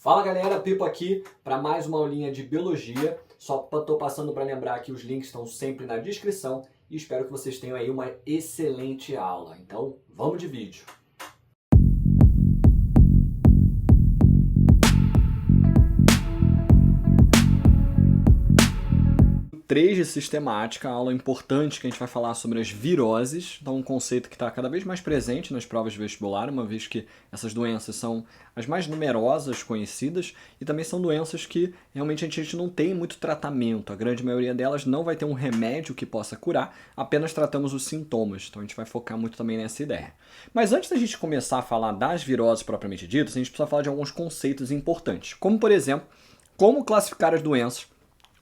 Fala galera, Pipo aqui para mais uma aulinha de biologia. Só estou passando para lembrar que os links estão sempre na descrição e espero que vocês tenham aí uma excelente aula. Então, vamos de vídeo. 3 de sistemática, aula importante que a gente vai falar sobre as viroses, então um conceito que está cada vez mais presente nas provas de vestibular, uma vez que essas doenças são as mais numerosas conhecidas e também são doenças que realmente a gente não tem muito tratamento, a grande maioria delas não vai ter um remédio que possa curar, apenas tratamos os sintomas, então a gente vai focar muito também nessa ideia. Mas antes da gente começar a falar das viroses propriamente ditas, a gente precisa falar de alguns conceitos importantes, como por exemplo, como classificar as doenças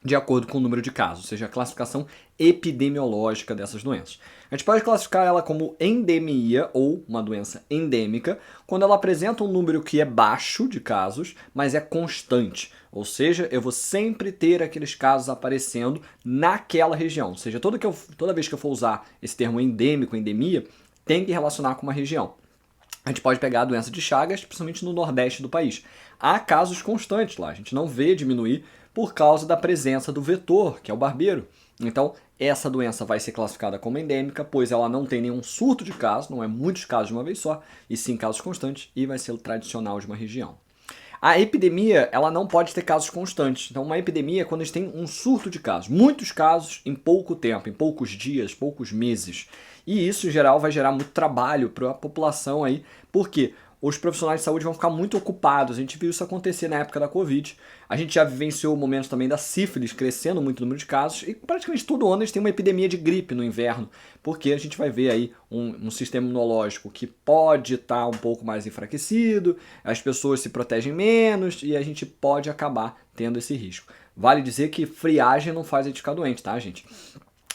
de acordo com o número de casos, ou seja, a classificação epidemiológica dessas doenças. A gente pode classificar ela como endemia ou uma doença endêmica quando ela apresenta um número que é baixo de casos, mas é constante. Ou seja, eu vou sempre ter aqueles casos aparecendo naquela região. Ou seja, toda vez que eu for usar esse termo endêmico, endemia, tem que relacionar com uma região. A gente pode pegar a doença de Chagas, principalmente no nordeste do país. Há casos constantes lá, a gente não vê diminuir por causa da presença do vetor, que é o barbeiro. Então, essa doença vai ser classificada como endêmica, pois ela não tem nenhum surto de casos, não é muitos casos de uma vez só, e sim casos constantes, e vai ser o tradicional de uma região. A epidemia, ela não pode ter casos constantes. Então, uma epidemia é quando a gente tem um surto de casos, muitos casos em pouco tempo, em poucos dias, poucos meses. E isso, em geral, vai gerar muito trabalho para a população aí, porque os profissionais de saúde vão ficar muito ocupados. A gente viu isso acontecer na época da Covid. A gente já vivenciou momentos também da sífilis, crescendo muito o número de casos. E praticamente todo ano a gente tem uma epidemia de gripe no inverno, porque a gente vai ver aí um sistema imunológico que pode estar um pouco mais enfraquecido, as pessoas se protegem menos e a gente pode acabar tendo esse risco. Vale dizer que friagem não faz a gente ficar doente, tá, gente?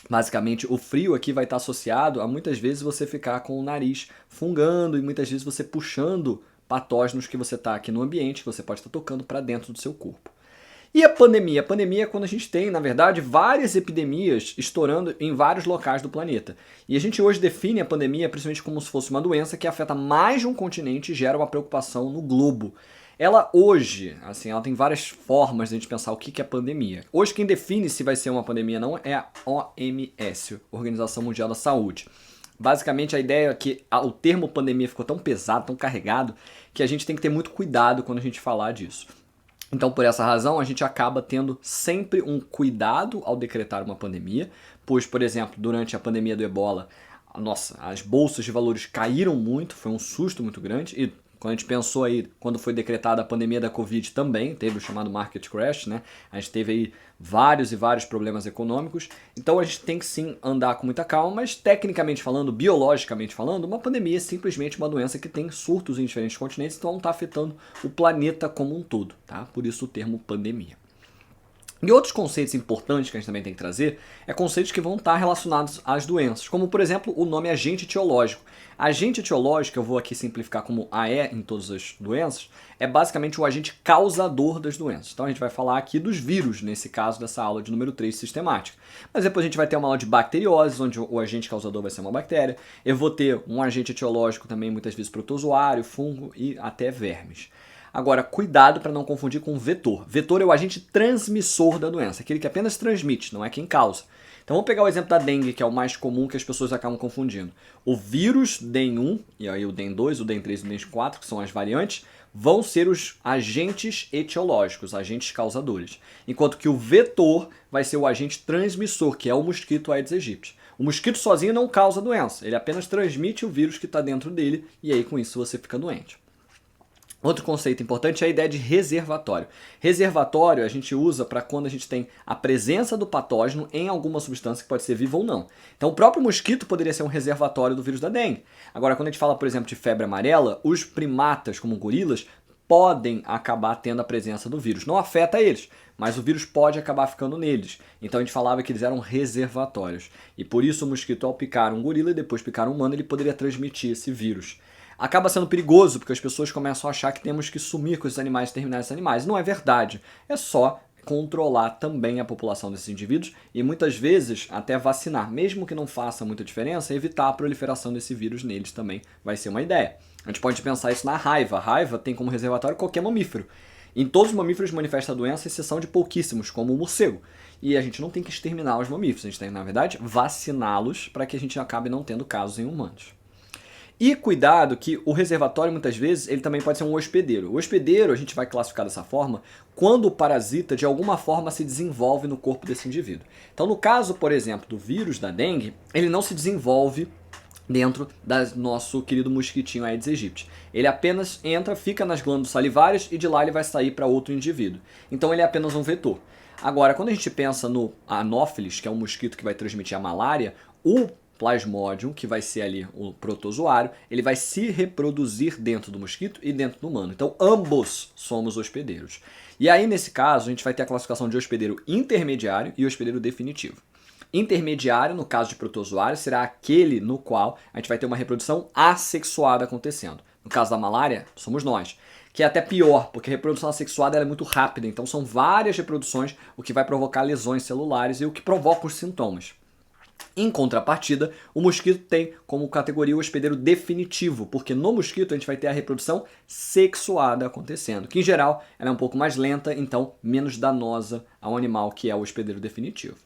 Basicamente, o frio aqui vai estar associado a muitas vezes você ficar com o nariz fungando e muitas vezes você puxando patógenos que você está aqui no ambiente, que você pode estar tocando para dentro do seu corpo. E a pandemia? A pandemia é quando a gente tem, na verdade, várias epidemias estourando em vários locais do planeta. E a gente hoje define a pandemia principalmente como se fosse uma doença que afeta mais de um continente e gera uma preocupação no globo. Ela hoje, assim, ela tem várias formas de a gente pensar o que é pandemia. Hoje quem define se vai ser uma pandemia ou não é a OMS, Organização Mundial da Saúde. Basicamente a ideia é que o termo pandemia ficou tão pesado, tão carregado, que a gente tem que ter muito cuidado quando a gente falar disso. Então, por essa razão, a gente acaba tendo sempre um cuidado ao decretar uma pandemia, pois, por exemplo, durante a pandemia do Ebola, as bolsas de valores caíram muito, foi um susto muito grande, e quando a gente pensou aí, quando foi decretada a pandemia da Covid também, teve o chamado market crash, né? A gente teve aí vários e vários problemas econômicos. Então a gente tem que sim andar com muita calma, mas tecnicamente falando, biologicamente falando, uma pandemia é simplesmente uma doença que tem surtos em diferentes continentes, então está afetando o planeta como um todo, tá? Por isso o termo pandemia. E outros conceitos importantes que a gente também tem que trazer é conceitos que vão estar relacionados às doenças, como por exemplo o nome agente etiológico. Agente etiológico, eu vou aqui simplificar como AE em todas as doenças, é basicamente o agente causador das doenças. Então a gente vai falar aqui dos vírus, nesse caso dessa aula de número 3 sistemática. Mas depois a gente vai ter uma aula de bacterioses, onde o agente causador vai ser uma bactéria. Eu vou ter um agente etiológico também, muitas vezes protozoário, fungo e até vermes. Agora, cuidado para não confundir com vetor. Vetor é o agente transmissor da doença, aquele que apenas transmite, não é quem causa. Então vamos pegar o exemplo da dengue, que é o mais comum que as pessoas acabam confundindo. O vírus DEN1, e aí o DEN2, o DEN3 e o DEN4, que são as variantes, vão ser os agentes etiológicos, agentes causadores. Enquanto que o vetor vai ser o agente transmissor, que é o mosquito Aedes aegypti. O mosquito sozinho não causa doença, ele apenas transmite o vírus que está dentro dele, e aí com isso você fica doente. Outro conceito importante é a ideia de reservatório. Reservatório a gente usa para quando a gente tem a presença do patógeno em alguma substância que pode ser viva ou não. Então o próprio mosquito poderia ser um reservatório do vírus da dengue. Agora, quando a gente fala, por exemplo, de febre amarela, os primatas, como gorilas, podem acabar tendo a presença do vírus. Não afeta eles, mas o vírus pode acabar ficando neles. Então a gente falava que eles eram reservatórios. E por isso o mosquito, ao picar um gorila e depois picar um humano, ele poderia transmitir esse vírus. Acaba sendo perigoso, porque as pessoas começam a achar que temos que sumir com esses animais, exterminar esses animais. Não é verdade. É só controlar também a população desses indivíduos e muitas vezes até vacinar. Mesmo que não faça muita diferença, evitar a proliferação desse vírus neles também vai ser uma ideia. A gente pode pensar isso na raiva. A raiva tem como reservatório qualquer mamífero. Em todos os mamíferos manifesta a doença, exceção de pouquíssimos, como o morcego. E a gente não tem que exterminar os mamíferos, a gente tem, na verdade, vaciná-los para que a gente acabe não tendo casos em humanos. E cuidado que o reservatório, muitas vezes, ele também pode ser um hospedeiro. O hospedeiro, a gente vai classificar dessa forma, quando o parasita, de alguma forma, se desenvolve no corpo desse indivíduo. Então, no caso, por exemplo, do vírus da dengue, ele não se desenvolve dentro do nosso querido mosquitinho Aedes aegypti. Ele apenas entra, fica nas glândulas salivárias e de lá ele vai sair para outro indivíduo. Então, ele é apenas um vetor. Agora, quando a gente pensa no Anopheles, que é um mosquito que vai transmitir a malária, o Plasmodium, que vai ser ali o protozoário, ele vai se reproduzir dentro do mosquito e dentro do humano. Então, ambos somos hospedeiros. E aí, nesse caso, a gente vai ter a classificação de hospedeiro intermediário e hospedeiro definitivo. Intermediário, no caso de protozoário, será aquele no qual a gente vai ter uma reprodução assexuada acontecendo. No caso da malária, somos nós. Que é até pior, porque a reprodução assexuada é muito rápida, então são várias reproduções, o que vai provocar lesões celulares e o que provoca os sintomas. Em contrapartida, o mosquito tem como categoria o hospedeiro definitivo, porque no mosquito a gente vai ter a reprodução sexuada acontecendo, que em geral ela é um pouco mais lenta, então menos danosa ao animal, que é o hospedeiro definitivo.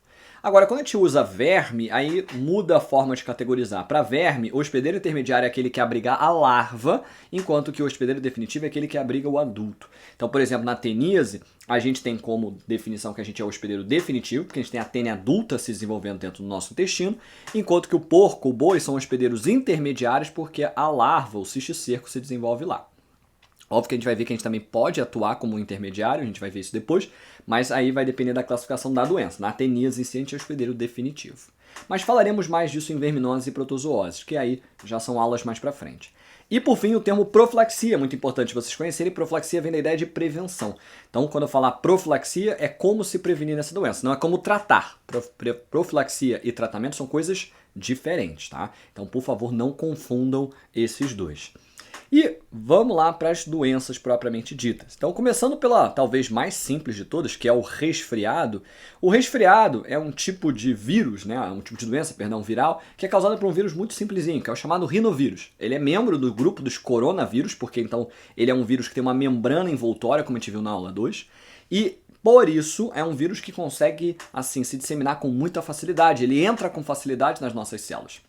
Agora, quando a gente usa verme, aí muda a forma de categorizar. Para verme, o hospedeiro intermediário é aquele que abriga a larva, enquanto que o hospedeiro definitivo é aquele que abriga o adulto. Então, por exemplo, na teníase, a gente tem como definição que a gente é o hospedeiro definitivo, porque a gente tem a tênia adulta se desenvolvendo dentro do nosso intestino, enquanto que o porco, o boi, são hospedeiros intermediários, porque a larva, o cisticerco, se desenvolve lá. Óbvio que a gente vai ver que a gente também pode atuar como intermediário, a gente vai ver isso depois, mas aí vai depender da classificação da doença. Na teníase em si, a gente é o hospedeiro definitivo. Mas falaremos mais disso em verminoses e protozooses, que aí já são aulas mais pra frente. E por fim, o termo profilaxia, muito importante vocês conhecerem. Profilaxia vem da ideia de prevenção. Então, quando eu falar profilaxia, é como se prevenir dessa doença, não é como tratar. Profilaxia e tratamento são coisas diferentes, tá? Então, por favor, não confundam esses dois. E vamos lá para as doenças propriamente ditas. Então, começando pela talvez mais simples de todas, que é o resfriado. O resfriado é um tipo de vírus, né? Um tipo de doença, perdão, viral, que é causada por um vírus muito simplesinho, que é o chamado rinovírus. Ele é membro do grupo dos coronavírus, porque então ele é um vírus que tem uma membrana envoltória, como a gente viu na aula 2, e por isso é um vírus que consegue assim se disseminar com muita facilidade. Ele entra com facilidade nas nossas células.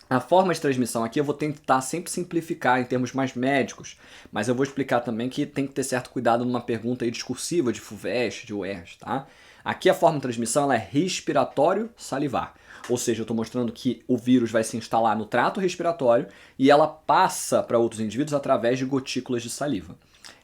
A forma de transmissão aqui eu vou tentar sempre simplificar em termos mais médicos, mas eu vou explicar também que tem que ter certo cuidado numa pergunta aí discursiva de FUVEST, de UERJ, tá? Aqui a forma de transmissão ela é respiratório salivar, ou seja, eu estou mostrando que o vírus vai se instalar no trato respiratório e ela passa para outros indivíduos através de gotículas de saliva.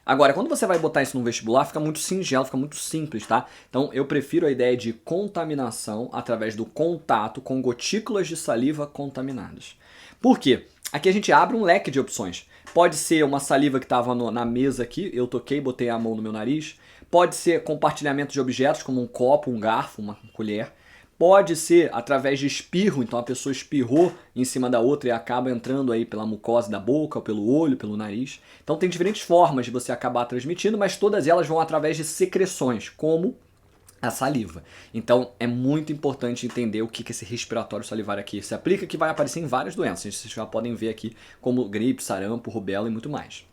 Agora, quando você vai botar isso no vestibular, fica muito singelo, fica muito simples, tá? Então, eu prefiro a ideia de contaminação através do contato com gotículas de saliva contaminadas. Por quê? Aqui a gente abre um leque de opções. Pode ser uma saliva que estava na mesa aqui, eu toquei, botei a mão no meu nariz. Pode ser compartilhamento de objetos, como um copo, um garfo, uma colher. Pode ser através de espirro, então a pessoa espirrou em cima da outra e acaba entrando aí pela mucosa da boca, ou pelo olho, pelo nariz. Então tem diferentes formas de você acabar transmitindo, mas todas elas vão através de secreções, como a saliva. Então é muito importante entender o que esse respiratório salivar aqui se aplica, que vai aparecer em várias doenças. Vocês já podem ver aqui como gripe, sarampo, rubéola e muito mais.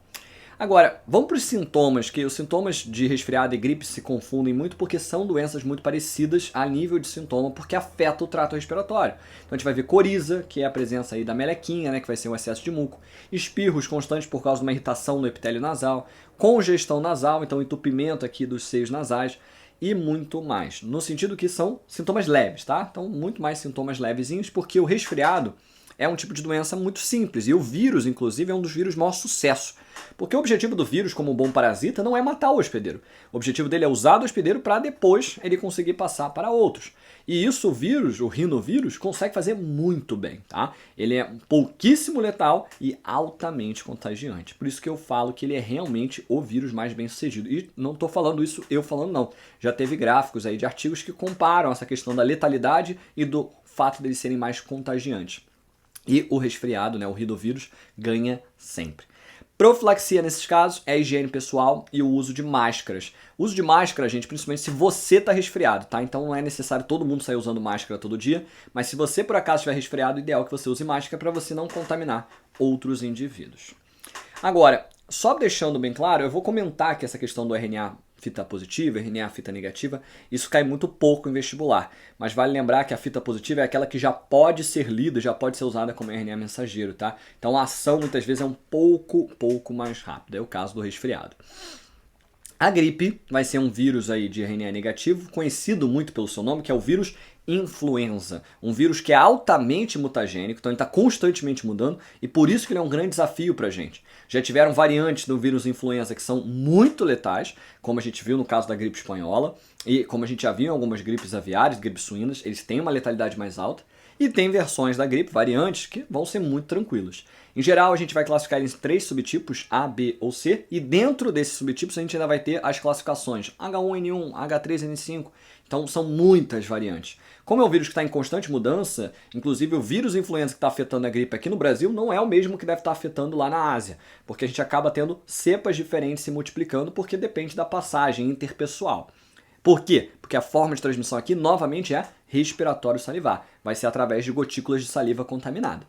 Agora, vamos para os sintomas, que os sintomas de resfriado e gripe se confundem muito porque são doenças muito parecidas a nível de sintoma, porque afeta o trato respiratório. Então a gente vai ver coriza, que é a presença aí da melequinha, né, que vai ser um excesso de muco, espirros constantes por causa de uma irritação no epitélio nasal, congestão nasal, então entupimento aqui dos seios nasais, e muito mais. No sentido que são sintomas leves, tá? Então muito mais sintomas levezinhos, porque o resfriado é um tipo de doença muito simples. E o vírus, inclusive, é um dos vírus de maior sucesso. Porque o objetivo do vírus, como um bom parasita, não é matar o hospedeiro. O objetivo dele é usar o hospedeiro para depois ele conseguir passar para outros. E isso o vírus, o rinovírus, consegue fazer muito bem, tá? Ele é pouquíssimo letal e altamente contagiante. Por isso que eu falo que ele é realmente o vírus mais bem sucedido. E não estou falando isso eu falando não. Já teve gráficos aí de artigos que comparam essa questão da letalidade e do fato deles serem mais contagiantes. E o resfriado, né, o rinovírus, ganha sempre. Profilaxia nesses casos é a higiene pessoal e o uso de máscaras. O uso de máscara, gente, principalmente se você está resfriado, tá? Então não é necessário todo mundo sair usando máscara todo dia, mas se você por acaso estiver resfriado, o ideal é que você use máscara para você não contaminar outros indivíduos. Agora, Só deixando bem claro, eu vou comentar que essa questão do RNA fita positiva, RNA fita negativa, isso cai muito pouco em vestibular. Mas vale lembrar que a fita positiva é aquela que já pode ser lida, já pode ser usada como RNA mensageiro, tá? Então a ação muitas vezes é um pouco mais rápida, é o caso do resfriado. A gripe vai ser um vírus aí de RNA negativo, conhecido muito pelo seu nome, que é o vírus influenza. Um vírus que é altamente mutagênico, então ele está constantemente mudando e por isso que ele é um grande desafio para a gente. Já tiveram variantes do vírus influenza que são muito letais, como a gente viu no caso da gripe espanhola e como a gente já viu em algumas gripes aviárias, gripes suínas, eles têm uma letalidade mais alta. E tem versões da gripe, variantes, que vão ser muito tranquilas. Em geral, a gente vai classificar em 3 subtipos, A, B ou C, e dentro desses subtipos a gente ainda vai ter as classificações H1N1, H3N5, então são muitas variantes. Como é um vírus que está em constante mudança, inclusive o vírus influenza que está afetando a gripe aqui no Brasil não é o mesmo que deve estar afetando lá na Ásia, porque a gente acaba tendo cepas diferentes se multiplicando, porque depende da passagem interpessoal. Por quê? Porque a forma de transmissão aqui, novamente, é respiratório salivar. Vai ser através de gotículas de saliva contaminada.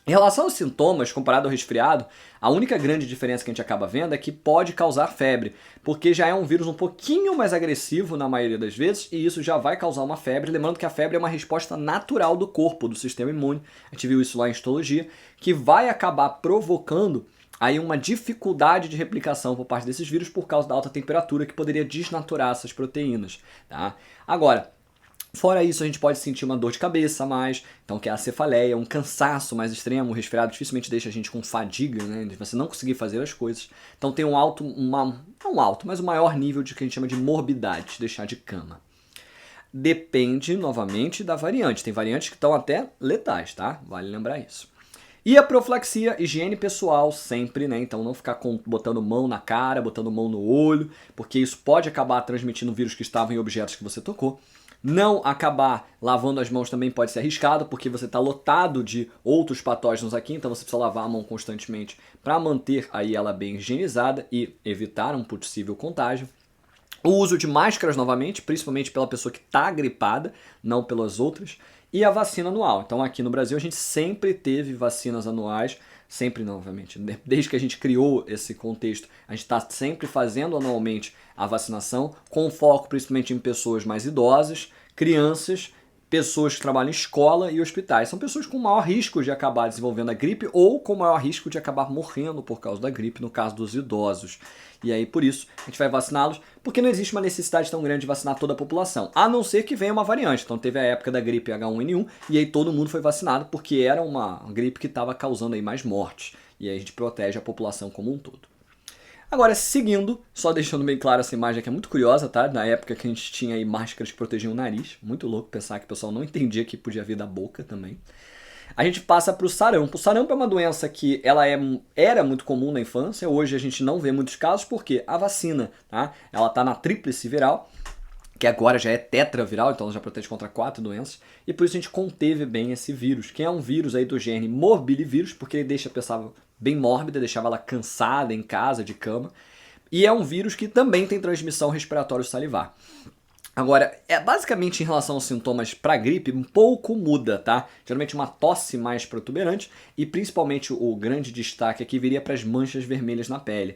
Em relação aos sintomas, comparado ao resfriado, a única grande diferença que a gente acaba vendo é que pode causar febre, porque já é um vírus um pouquinho mais agressivo na maioria das vezes e isso já vai causar uma febre. Lembrando que a febre é uma resposta natural do corpo, do sistema imune, a gente viu isso lá em histologia, que vai acabar provocando aí uma dificuldade de replicação por parte desses vírus por causa da alta temperatura que poderia desnaturar essas proteínas. Tá? Agora, fora isso, a gente pode sentir uma dor de cabeça a mais, então que é a cefaleia, um cansaço mais extremo, o resfriado dificilmente deixa a gente com fadiga, né, de você não conseguir fazer as coisas. Então tem mas um maior nível de que a gente chama de morbidade, de deixar de cama. Depende, novamente, da variante. Tem variantes que estão até letais, tá? Vale lembrar isso. E a profilaxia, higiene pessoal sempre, né? Então não ficar botando mão na cara, botando mão no olho, porque isso pode acabar transmitindo vírus que estavam em objetos que você tocou. Não acabar lavando as mãos também pode ser arriscado, porque você está lotado de outros patógenos aqui, então você precisa lavar a mão constantemente para manter aí ela bem higienizada e evitar um possível contágio. O uso de máscaras novamente, principalmente pela pessoa que está gripada, não pelas outras. E a vacina anual. Então aqui no Brasil a gente sempre teve vacinas anuais, sempre não, obviamente, desde que a gente criou esse contexto, a gente está sempre fazendo anualmente a vacinação, com foco principalmente em pessoas mais idosas, crianças, pessoas que trabalham em escola e hospitais. São pessoas com maior risco de acabar desenvolvendo a gripe ou com maior risco de acabar morrendo por causa da gripe, no caso dos idosos. E aí, por isso, a gente vai vaciná-los, porque não existe uma necessidade tão grande de vacinar toda a população, a não ser que venha uma variante. Então teve a época da gripe H1N1 e aí todo mundo foi vacinado porque era uma gripe que estava causando aí mais mortes. E aí a gente protege a população como um todo. Agora, seguindo, só deixando bem claro essa imagem que é muito curiosa, tá? Na época que a gente tinha aí máscaras que protegiam o nariz. Muito louco pensar que o pessoal não entendia que podia vir da boca também. A gente passa para o sarampo. O sarampo é uma doença que era muito comum na infância. Hoje a gente não vê muitos casos porque a vacina, tá? Ela está na tríplice viral, que agora já é tetraviral, então ela já protege contra 4 doenças. E por isso a gente conteve bem esse vírus, que é um vírus aí do gene morbilivírus, porque ele deixa a pessoa bem mórbida, deixava ela cansada em casa, de cama. E é um vírus que também tem transmissão respiratório salivar. Agora, basicamente em relação aos sintomas para gripe, um pouco muda, tá? Geralmente uma tosse mais protuberante e principalmente o grande destaque aqui viria para as manchas vermelhas na pele.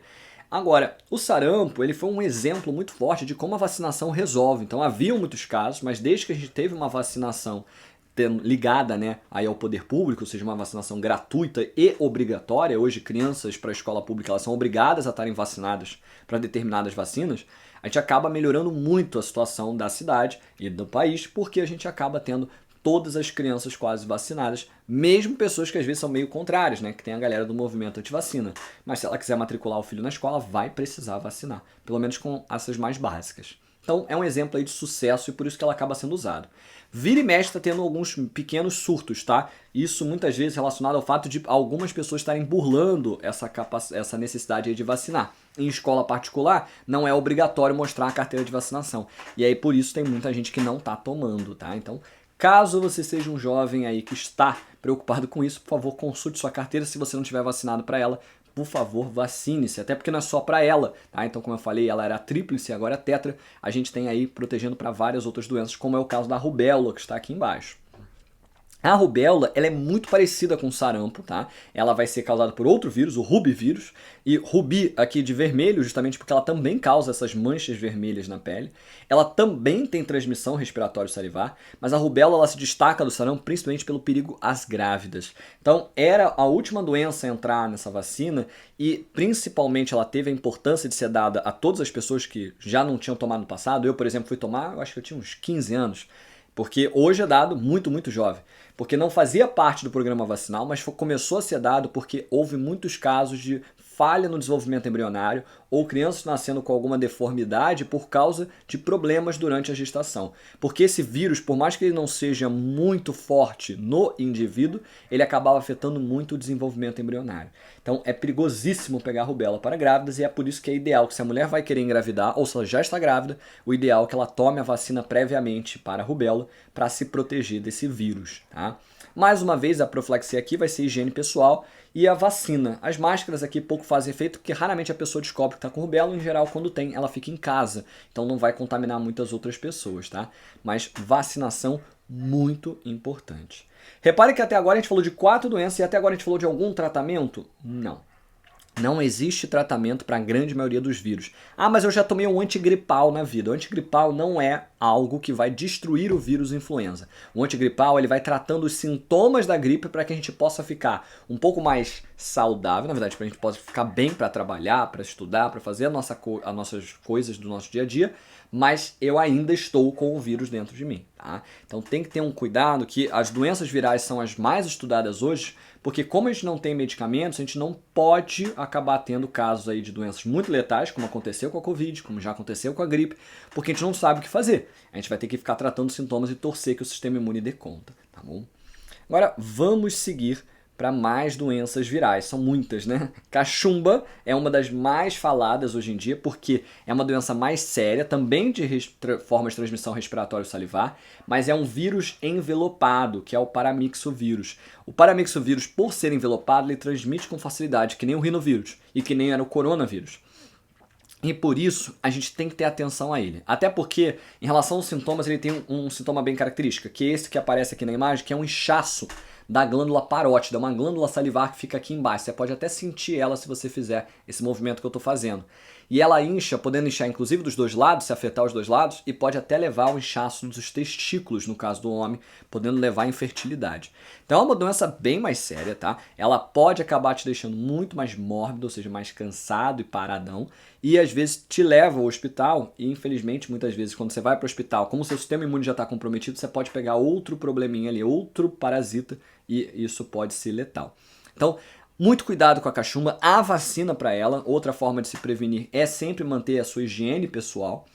Agora, o sarampo ele foi um exemplo muito forte de como a vacinação resolve. Então haviam muitos casos, mas desde que a gente teve uma vacinação ligada, né, aí ao poder público, ou seja, uma vacinação gratuita e obrigatória, hoje crianças para a escola pública elas são obrigadas a estarem vacinadas para determinadas vacinas, a gente acaba melhorando muito a situação da cidade e do país, porque a gente acaba tendo todas as crianças quase vacinadas, mesmo pessoas que às vezes são meio contrárias, né, que tem a galera do movimento anti-vacina. Mas se ela quiser matricular o filho na escola, vai precisar vacinar, pelo menos com essas mais básicas. Então é um exemplo aí de sucesso e por isso que ela acaba sendo usada. Vira e mexe está tendo alguns pequenos surtos, tá? Isso muitas vezes relacionado ao fato de algumas pessoas estarem burlando essa necessidade aí de vacinar. Em escola particular, não é obrigatório mostrar a carteira de vacinação. E aí por isso tem muita gente que não está tomando, tá? Então, caso você seja um jovem aí que está preocupado com isso, por favor, consulte sua carteira. Se você não tiver vacinado para ela, por favor, vacine-se, até porque não é só para ela, tá? Então, como eu falei, ela era tríplice, agora é tetra, a gente tem aí protegendo para várias outras doenças, como é o caso da rubéola, que está aqui embaixo. A rubéola, ela é muito parecida com o sarampo, tá? Ela vai ser causada por outro vírus, o rubivírus, e rubi aqui de vermelho, justamente porque ela também causa essas manchas vermelhas na pele. Ela também tem transmissão respiratória salivar, mas a rubéola ela se destaca do sarampo principalmente pelo perigo às grávidas. Então, era a última doença a entrar nessa vacina e principalmente ela teve a importância de ser dada a todas as pessoas que já não tinham tomado no passado. Eu, por exemplo, fui tomar, eu acho que eu tinha uns 15 anos. Porque hoje é dado muito jovem. Porque não fazia parte do programa vacinal, mas começou a ser dado porque houve muitos casos de falha no desenvolvimento embrionário ou crianças nascendo com alguma deformidade por causa de problemas durante a gestação. Porque esse vírus, por mais que ele não seja muito forte no indivíduo, ele acabava afetando muito o desenvolvimento embrionário. Então é perigosíssimo pegar rubéola para grávidas e é por isso que é ideal que se a mulher vai querer engravidar ou se ela já está grávida, o ideal é que ela tome a vacina previamente para a rubéola para se proteger desse vírus, tá? Mais uma vez, a profilaxia aqui vai ser higiene pessoal e a vacina. As máscaras aqui pouco fazem efeito, porque raramente a pessoa descobre que está com rubéola. Em geral, quando tem, ela fica em casa. Então não vai contaminar muitas outras pessoas, tá? Mas vacinação muito importante. Repare que até agora a gente falou de 4 doenças e até agora a gente falou de algum tratamento? Não. Não existe tratamento para a grande maioria dos vírus. Ah, mas eu já tomei um antigripal na vida. O antigripal não é algo que vai destruir o vírus influenza. O antigripal ele vai tratando os sintomas da gripe para que a gente possa ficar um pouco mais saudável, na verdade, para a gente possa ficar bem para trabalhar, para estudar, para fazer as nossas coisas do nosso dia a dia, mas eu ainda estou com o vírus dentro de mim, tá? Então tem que ter um cuidado que as doenças virais são as mais estudadas hoje, porque como a gente não tem medicamentos, a gente não pode acabar tendo casos aí de doenças muito letais, como aconteceu com a Covid, como já aconteceu com a gripe, porque a gente não sabe o que fazer. A gente vai ter que ficar tratando os sintomas e torcer que o sistema imune dê conta, tá bom? Agora vamos seguir para mais doenças virais. São muitas, né? Cachumba é uma das mais faladas hoje em dia porque é uma doença mais séria, também de forma de transmissão respiratória salivar, mas é um vírus envelopado, que é o paramyxovírus. O paramyxovírus, por ser envelopado, ele transmite com facilidade, que nem o rinovírus e que nem era o coronavírus. E por isso a gente tem que ter atenção a ele. Até porque, em relação aos sintomas, ele tem um sintoma bem característico, que é esse que aparece aqui na imagem, que é um inchaço da glândula parótida, uma glândula salivar que fica aqui embaixo. Você pode até sentir ela se você fizer esse movimento que eu estou fazendo. E ela incha, podendo inchar inclusive dos dois lados, se afetar os dois lados, e pode até levar ao inchaço dos testículos, no caso do homem, podendo levar à infertilidade. Então é uma doença bem mais séria, tá? Ela pode acabar te deixando muito mais mórbido, ou seja, mais cansado e paradão, e às vezes te leva ao hospital, e infelizmente muitas vezes quando você vai para o hospital, como o seu sistema imune já está comprometido, você pode pegar outro probleminha ali, outro parasita, e isso pode ser letal. Então, muito cuidado com a cachumba, a vacina para ela, outra forma de se prevenir é sempre manter a sua higiene pessoal.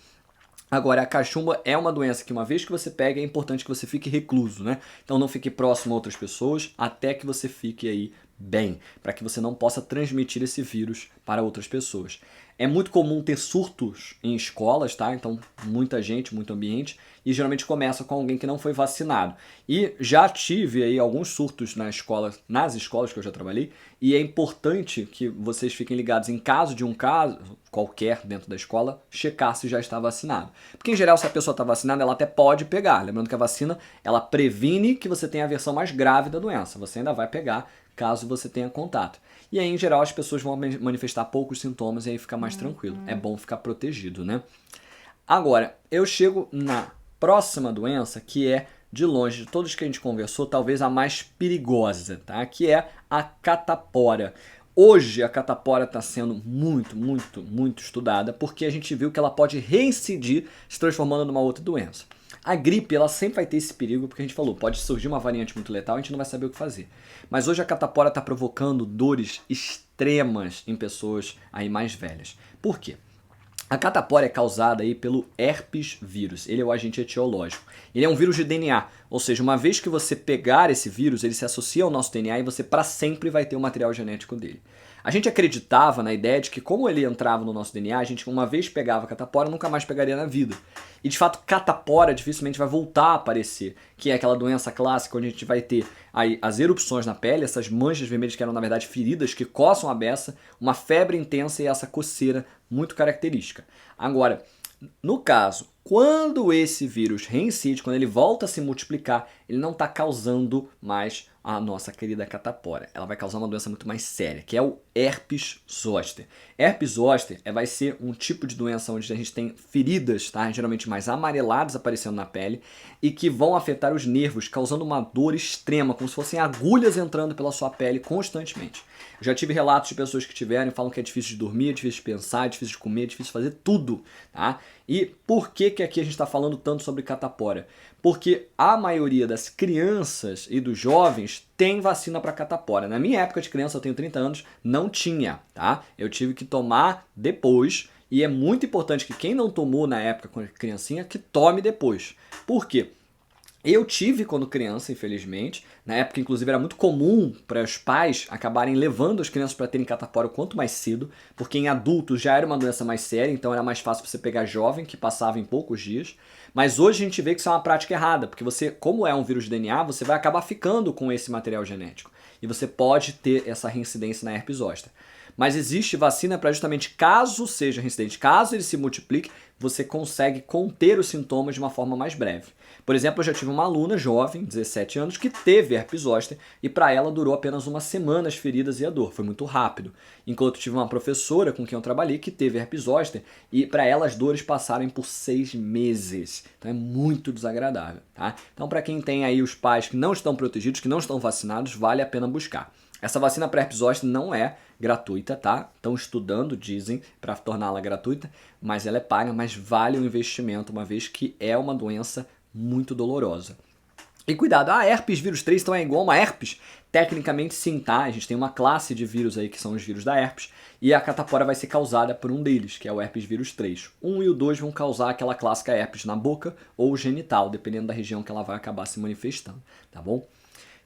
Agora, a cachumba é uma doença que uma vez que você pega, é importante que você fique recluso, né? Então não fique próximo a outras pessoas até que você fique aí bem, para que você não possa transmitir esse vírus para outras pessoas. É muito comum ter surtos em escolas, tá? Então, muita gente, muito ambiente, e geralmente começa com alguém que não foi vacinado. E já tive aí alguns surtos nas escolas que eu já trabalhei, e é importante que vocês fiquem ligados em caso de um caso qualquer dentro da escola, checar se já está vacinado. Porque em geral, se a pessoa está vacinada, ela até pode pegar. Lembrando que a vacina, ela previne que você tenha a versão mais grave da doença. Você ainda vai pegar caso você tenha contato. E aí, em geral, as pessoas vão manifestar poucos sintomas e aí fica mais tranquilo. É bom ficar protegido, né? Agora, eu chego na próxima doença, que é, de longe, de todos que a gente conversou, talvez a mais perigosa, tá? Que é a catapora. Hoje, a catapora está sendo muito estudada porque a gente viu que ela pode reincidir se transformando numa outra doença. A gripe, ela sempre vai ter esse perigo, porque a gente falou, pode surgir uma variante muito letal, a gente não vai saber o que fazer. Mas hoje a catapora está provocando dores extremas em pessoas aí mais velhas. Por quê? A catapora é causada aí pelo herpes vírus, ele é o agente etiológico. Ele é um vírus de DNA, ou seja, uma vez que você pegar esse vírus, ele se associa ao nosso DNA e você para sempre vai ter o material genético dele. A gente acreditava na ideia de que como ele entrava no nosso DNA, a gente uma vez pegava a catapora, nunca mais pegaria na vida. E de fato, catapora dificilmente vai voltar a aparecer, que é aquela doença clássica onde a gente vai ter aí as erupções na pele, essas manchas vermelhas que eram na verdade feridas que coçam a beça, uma febre intensa e essa coceira muito característica. Agora, no caso Quando esse vírus reincide, quando ele volta a se multiplicar, ele não está causando mais a nossa querida catapora. Ela vai causar uma doença muito mais séria, que é o herpes zoster. Herpes zoster vai ser um tipo de doença onde a gente tem feridas, tá? Geralmente mais amareladas aparecendo na pele e que vão afetar os nervos, causando uma dor extrema, como se fossem agulhas entrando pela sua pele constantemente. Eu já tive relatos de pessoas que tiveram e falam que é difícil de dormir, é difícil de pensar, é difícil de comer, é difícil de fazer tudo, tá? E por que aqui a gente está falando tanto sobre catapora? Porque a maioria das crianças e dos jovens tem vacina para catapora. Na minha época de criança, eu tenho 30 anos, não tinha, tá? Eu tive que tomar depois e é muito importante que quem não tomou na época quando criancinha, que tome depois. Por quê? Eu tive quando criança, infelizmente. Na época, inclusive, era muito comum para os pais acabarem levando as crianças para terem catapora o quanto mais cedo, porque em adultos já era uma doença mais séria, então era mais fácil você pegar jovem, que passava em poucos dias. Mas hoje a gente vê que isso é uma prática errada, porque você, como é um vírus de DNA, você vai acabar ficando com esse material genético. E você pode ter essa reincidência na herpes zoster. Mas existe vacina para justamente caso seja reincidente, caso ele se multiplique, você consegue conter os sintomas de uma forma mais breve. Por exemplo, eu já tive uma aluna jovem, 17 anos, que teve herpes zoster e para ela durou apenas uma semana as feridas e a dor. Foi muito rápido. Enquanto tive uma professora com quem eu trabalhei que teve herpes zoster e para ela as dores passaram por 6 meses. Então é muito desagradável, tá? Então para quem tem aí os pais que não estão protegidos, que não estão vacinados, vale a pena buscar. Essa vacina para herpes zoster não é gratuita, tá? Estão estudando, dizem, para torná-la gratuita, mas ela é paga, mas vale o investimento, uma vez que é uma doença muito dolorosa. E cuidado, a herpes vírus 3 então é igual uma herpes? Tecnicamente sim, tá? A gente tem uma classe de vírus aí que são os vírus da herpes e a catapora vai ser causada por um deles, que é o herpes vírus 3. 1 e o 2 vão causar aquela clássica herpes na boca ou genital, dependendo da região que ela vai acabar se manifestando, tá bom?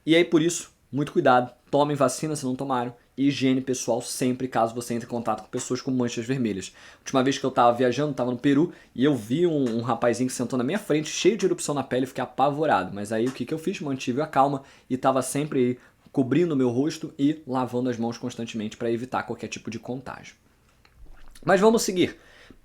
E aí por isso, muito cuidado, tomem vacina se não tomaram e higiene pessoal sempre caso você entre em contato com pessoas com manchas vermelhas. Última vez que eu estava viajando, estava no Peru e eu vi um rapazinho que sentou na minha frente cheio de erupção na pele e fiquei apavorado. Mas aí o que eu fiz? Mantive a calma e estava sempre cobrindo o meu rosto e lavando as mãos constantemente para evitar qualquer tipo de contágio. Mas vamos seguir.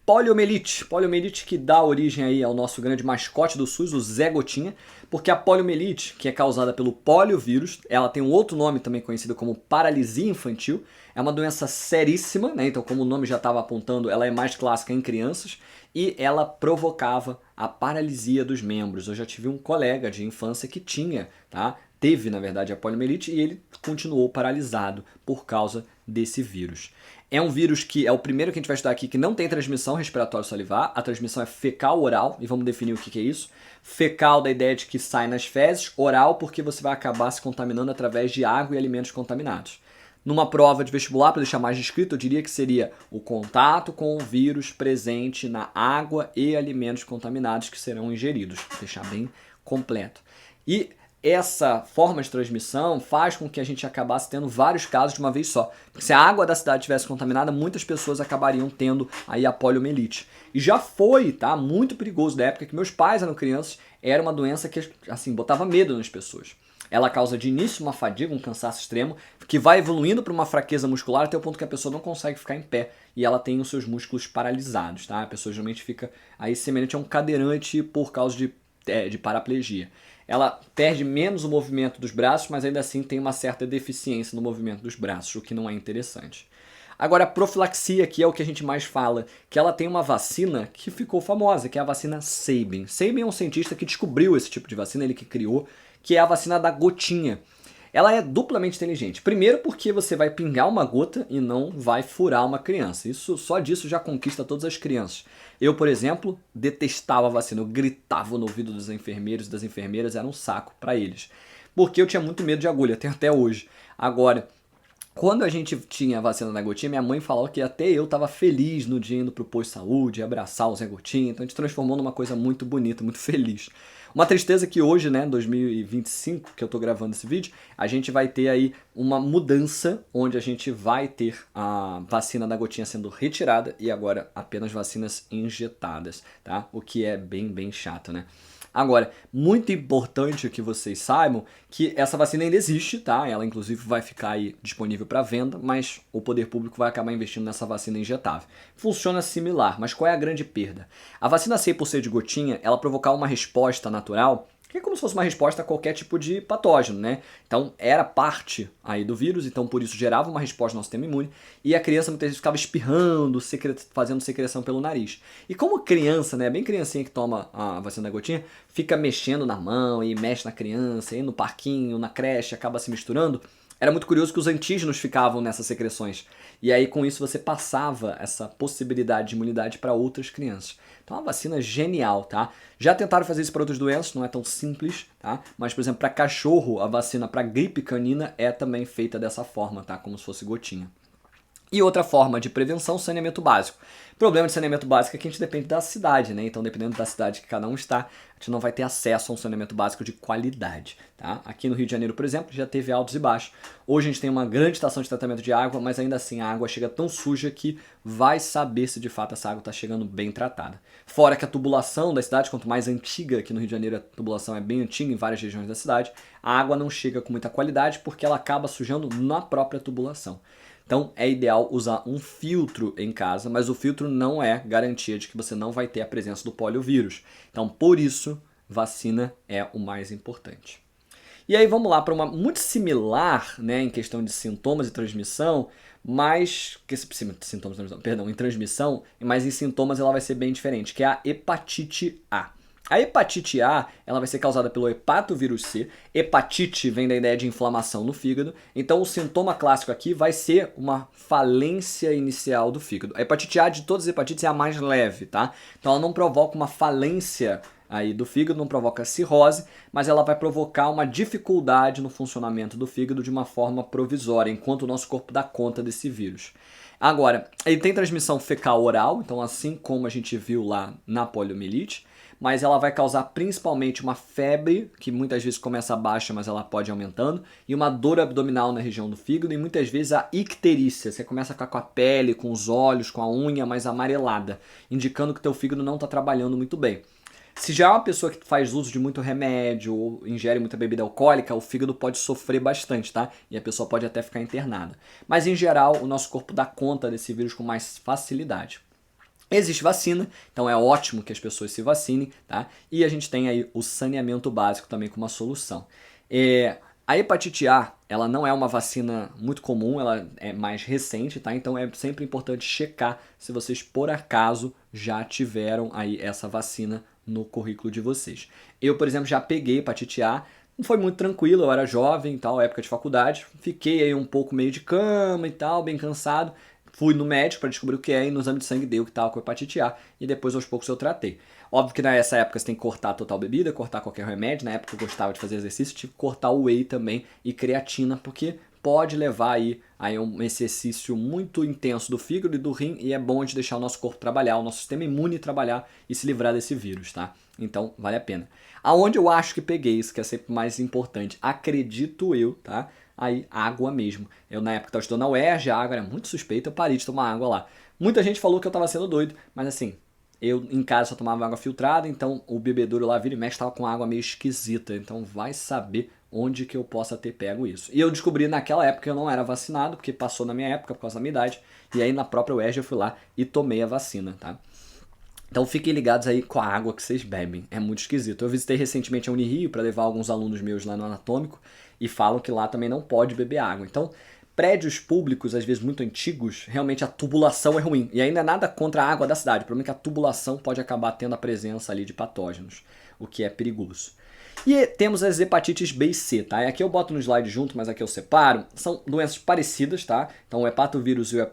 Poliomielite. Poliomielite que dá origem aí ao nosso grande mascote do SUS, o Zé Gotinha, porque a poliomielite, que é causada pelo poliovírus, ela tem um outro nome também conhecido como paralisia infantil, é uma doença seríssima, né? Então como o nome já estava apontando, ela é mais clássica em crianças e ela provocava a paralisia dos membros. Eu já tive um colega de infância que tinha, tá? Teve, na verdade, a poliomielite e ele continuou paralisado por causa desse vírus. É um vírus que é o primeiro que a gente vai estudar aqui que não tem transmissão respiratória salivar, a transmissão é fecal-oral, e vamos definir o que é isso. Fecal da ideia de que sai nas fezes, oral porque você vai acabar se contaminando através de água e alimentos contaminados. Numa prova de vestibular, para deixar mais descrito, eu diria que seria o contato com o vírus presente na água e alimentos contaminados que serão ingeridos, para deixar bem completo. E essa forma de transmissão faz com que a gente acabasse tendo vários casos de uma vez só. Porque se a água da cidade estivesse contaminada, muitas pessoas acabariam tendo aí a poliomielite. E já foi, tá? Muito perigoso. Da época que meus pais eram crianças, era uma doença que, assim, botava medo nas pessoas. Ela causa de início uma fadiga, um cansaço extremo, que vai evoluindo para uma fraqueza muscular até o ponto que a pessoa não consegue ficar em pé e ela tem os seus músculos paralisados, tá? A pessoa geralmente fica aí semelhante a um cadeirante por causa de paraplegia. Ela perde menos o movimento dos braços, mas ainda assim tem uma certa deficiência no movimento dos braços, o que não é interessante. Agora, a profilaxia, que é o que a gente mais fala, que ela tem uma vacina que ficou famosa, que é a vacina Sabin. Sabin é um cientista que descobriu esse tipo de vacina, ele que criou, que é a vacina da gotinha. Ela é duplamente inteligente. Primeiro porque você vai pingar uma gota e não vai furar uma criança. Isso, só disso já conquista todas as crianças. Eu, por exemplo, detestava a vacina. Eu gritava no ouvido dos enfermeiros e das enfermeiras, era um saco para eles. Porque eu tinha muito medo de agulha, tenho até hoje. Agora, quando a gente tinha a vacina da gotinha, minha mãe falou que até eu estava feliz no dia indo pro posto de saúde, abraçar o Zé Gotinha. Então a gente transformou numa coisa muito bonita, muito feliz. Uma tristeza que hoje, né, 2025, que eu tô gravando esse vídeo, a gente vai ter aí uma mudança onde a gente vai ter a vacina da gotinha sendo retirada e agora apenas vacinas injetadas, tá? O que é bem chato, né? Agora, muito importante que vocês saibam que essa vacina ainda existe, tá? Ela inclusive vai ficar aí disponível para venda, mas o poder público vai acabar investindo nessa vacina injetável. Funciona similar, mas qual é a grande perda? A vacina C, por ser de gotinha, ela provocar uma resposta natural que é como se fosse uma resposta a qualquer tipo de patógeno, né? Então era parte aí do vírus, então por isso gerava uma resposta no nosso sistema imune e a criança muitas vezes ficava espirrando, fazendo secreção pelo nariz. E como criança, né, bem criancinha que toma a vacina da gotinha, fica mexendo na mão e mexe na criança, e no parquinho, na creche, acaba se misturando, era muito curioso que os antígenos ficavam nessas secreções. E aí com isso você passava essa possibilidade de imunidade para outras crianças. Então é uma vacina genial, tá? Já tentaram fazer isso para outras doenças, não é tão simples, tá? Mas, por exemplo, para cachorro, a vacina para gripe canina é também feita dessa forma, tá? Como se fosse gotinha. E outra forma de prevenção, saneamento básico. O problema de saneamento básico é que a gente depende da cidade, né? Então, dependendo da cidade que cada um está, a gente não vai ter acesso a um saneamento básico de qualidade, tá? Aqui no Rio de Janeiro, por exemplo, já teve altos e baixos. Hoje a gente tem uma grande estação de tratamento de água, mas ainda assim a água chega tão suja que vai saber se de fato essa água está chegando bem tratada. Fora que a tubulação da cidade, quanto mais antiga, aqui no Rio de Janeiro a tubulação é bem antiga em várias regiões da cidade, a água não chega com muita qualidade porque ela acaba sujando na própria tubulação. Então é ideal usar um filtro em casa, mas o filtro não é garantia de que você não vai ter a presença do poliovírus. Então por isso, vacina é o mais importante. E aí vamos lá para uma muito similar, né, em questão de sintomas e transmissão, mas em transmissão, mas em sintomas ela vai ser bem diferente, que é a hepatite A. A hepatite A, ela vai ser causada pelo hepatavírus C. Hepatite vem da ideia de inflamação no fígado. Então o sintoma clássico aqui vai ser uma falência inicial do fígado. A hepatite A de todas as hepatites é a mais leve, tá? Então ela não provoca uma falência aí do fígado, não provoca cirrose, mas ela vai provocar uma dificuldade no funcionamento do fígado de uma forma provisória, enquanto o nosso corpo dá conta desse vírus. Agora, ele tem transmissão fecal oral, então assim como a gente viu lá na poliomielite, mas ela vai causar principalmente uma febre, que muitas vezes começa baixa, mas ela pode ir aumentando, e uma dor abdominal na região do fígado, e muitas vezes a icterícia, você começa a ficar com a pele, com os olhos, com a unha mais amarelada, indicando que teu fígado não está trabalhando muito bem. Se já é uma pessoa que faz uso de muito remédio ou ingere muita bebida alcoólica, o fígado pode sofrer bastante, tá? E a pessoa pode até ficar internada. Mas em geral, o nosso corpo dá conta desse vírus com mais facilidade. Existe vacina, então é ótimo que as pessoas se vacinem, tá? E a gente tem aí o saneamento básico também como uma solução. A hepatite A, ela não é uma vacina muito comum, ela é mais recente, tá? Então é sempre importante checar se vocês por acaso já tiveram aí essa vacina no currículo de vocês. Eu, por exemplo, já peguei hepatite A, não foi muito tranquilo, eu era jovem, tal, época de faculdade, fiquei aí um pouco meio de cama e tal, bem cansado. Fui no médico para descobrir o que é e no exame de sangue deu que estava com hepatite A e depois aos poucos eu tratei. Óbvio que nessa época você tem que cortar total bebida, cortar qualquer remédio. Na época eu gostava de fazer exercício, tive que cortar o whey também e creatina, porque pode levar aí um exercício muito intenso do fígado e do rim e é bom de deixar o nosso corpo trabalhar, o nosso sistema imune trabalhar e se livrar desse vírus, tá? Então vale a pena. Aonde eu acho que peguei isso, que é sempre mais importante, acredito eu, tá? Aí água mesmo. Eu na época estava estudando na UERJ, a água era muito suspeita, eu parei de tomar água lá. Muita gente falou que eu estava sendo doido, mas assim, eu em casa só tomava água filtrada, então o bebedouro lá vira e mexe estava com água meio esquisita, então vai saber onde que eu possa ter pego isso. E eu descobri naquela época que eu não era vacinado, porque passou na minha época por causa da minha idade, e aí na própria UERJ eu fui lá e tomei a vacina, tá? Então fiquem ligados aí com a água que vocês bebem, é muito esquisito. Eu visitei recentemente a Unirio para levar alguns alunos meus lá no anatômico e falam que lá também não pode beber água. Então, prédios públicos, às vezes muito antigos, realmente a tubulação é ruim. E ainda nada contra a água da cidade, o problema é que a tubulação pode acabar tendo a presença ali de patógenos, o que é perigoso. E temos as hepatites B e C, tá? E aqui eu boto no slide junto, mas aqui eu separo. São doenças parecidas, tá? Então o hepatavírus e o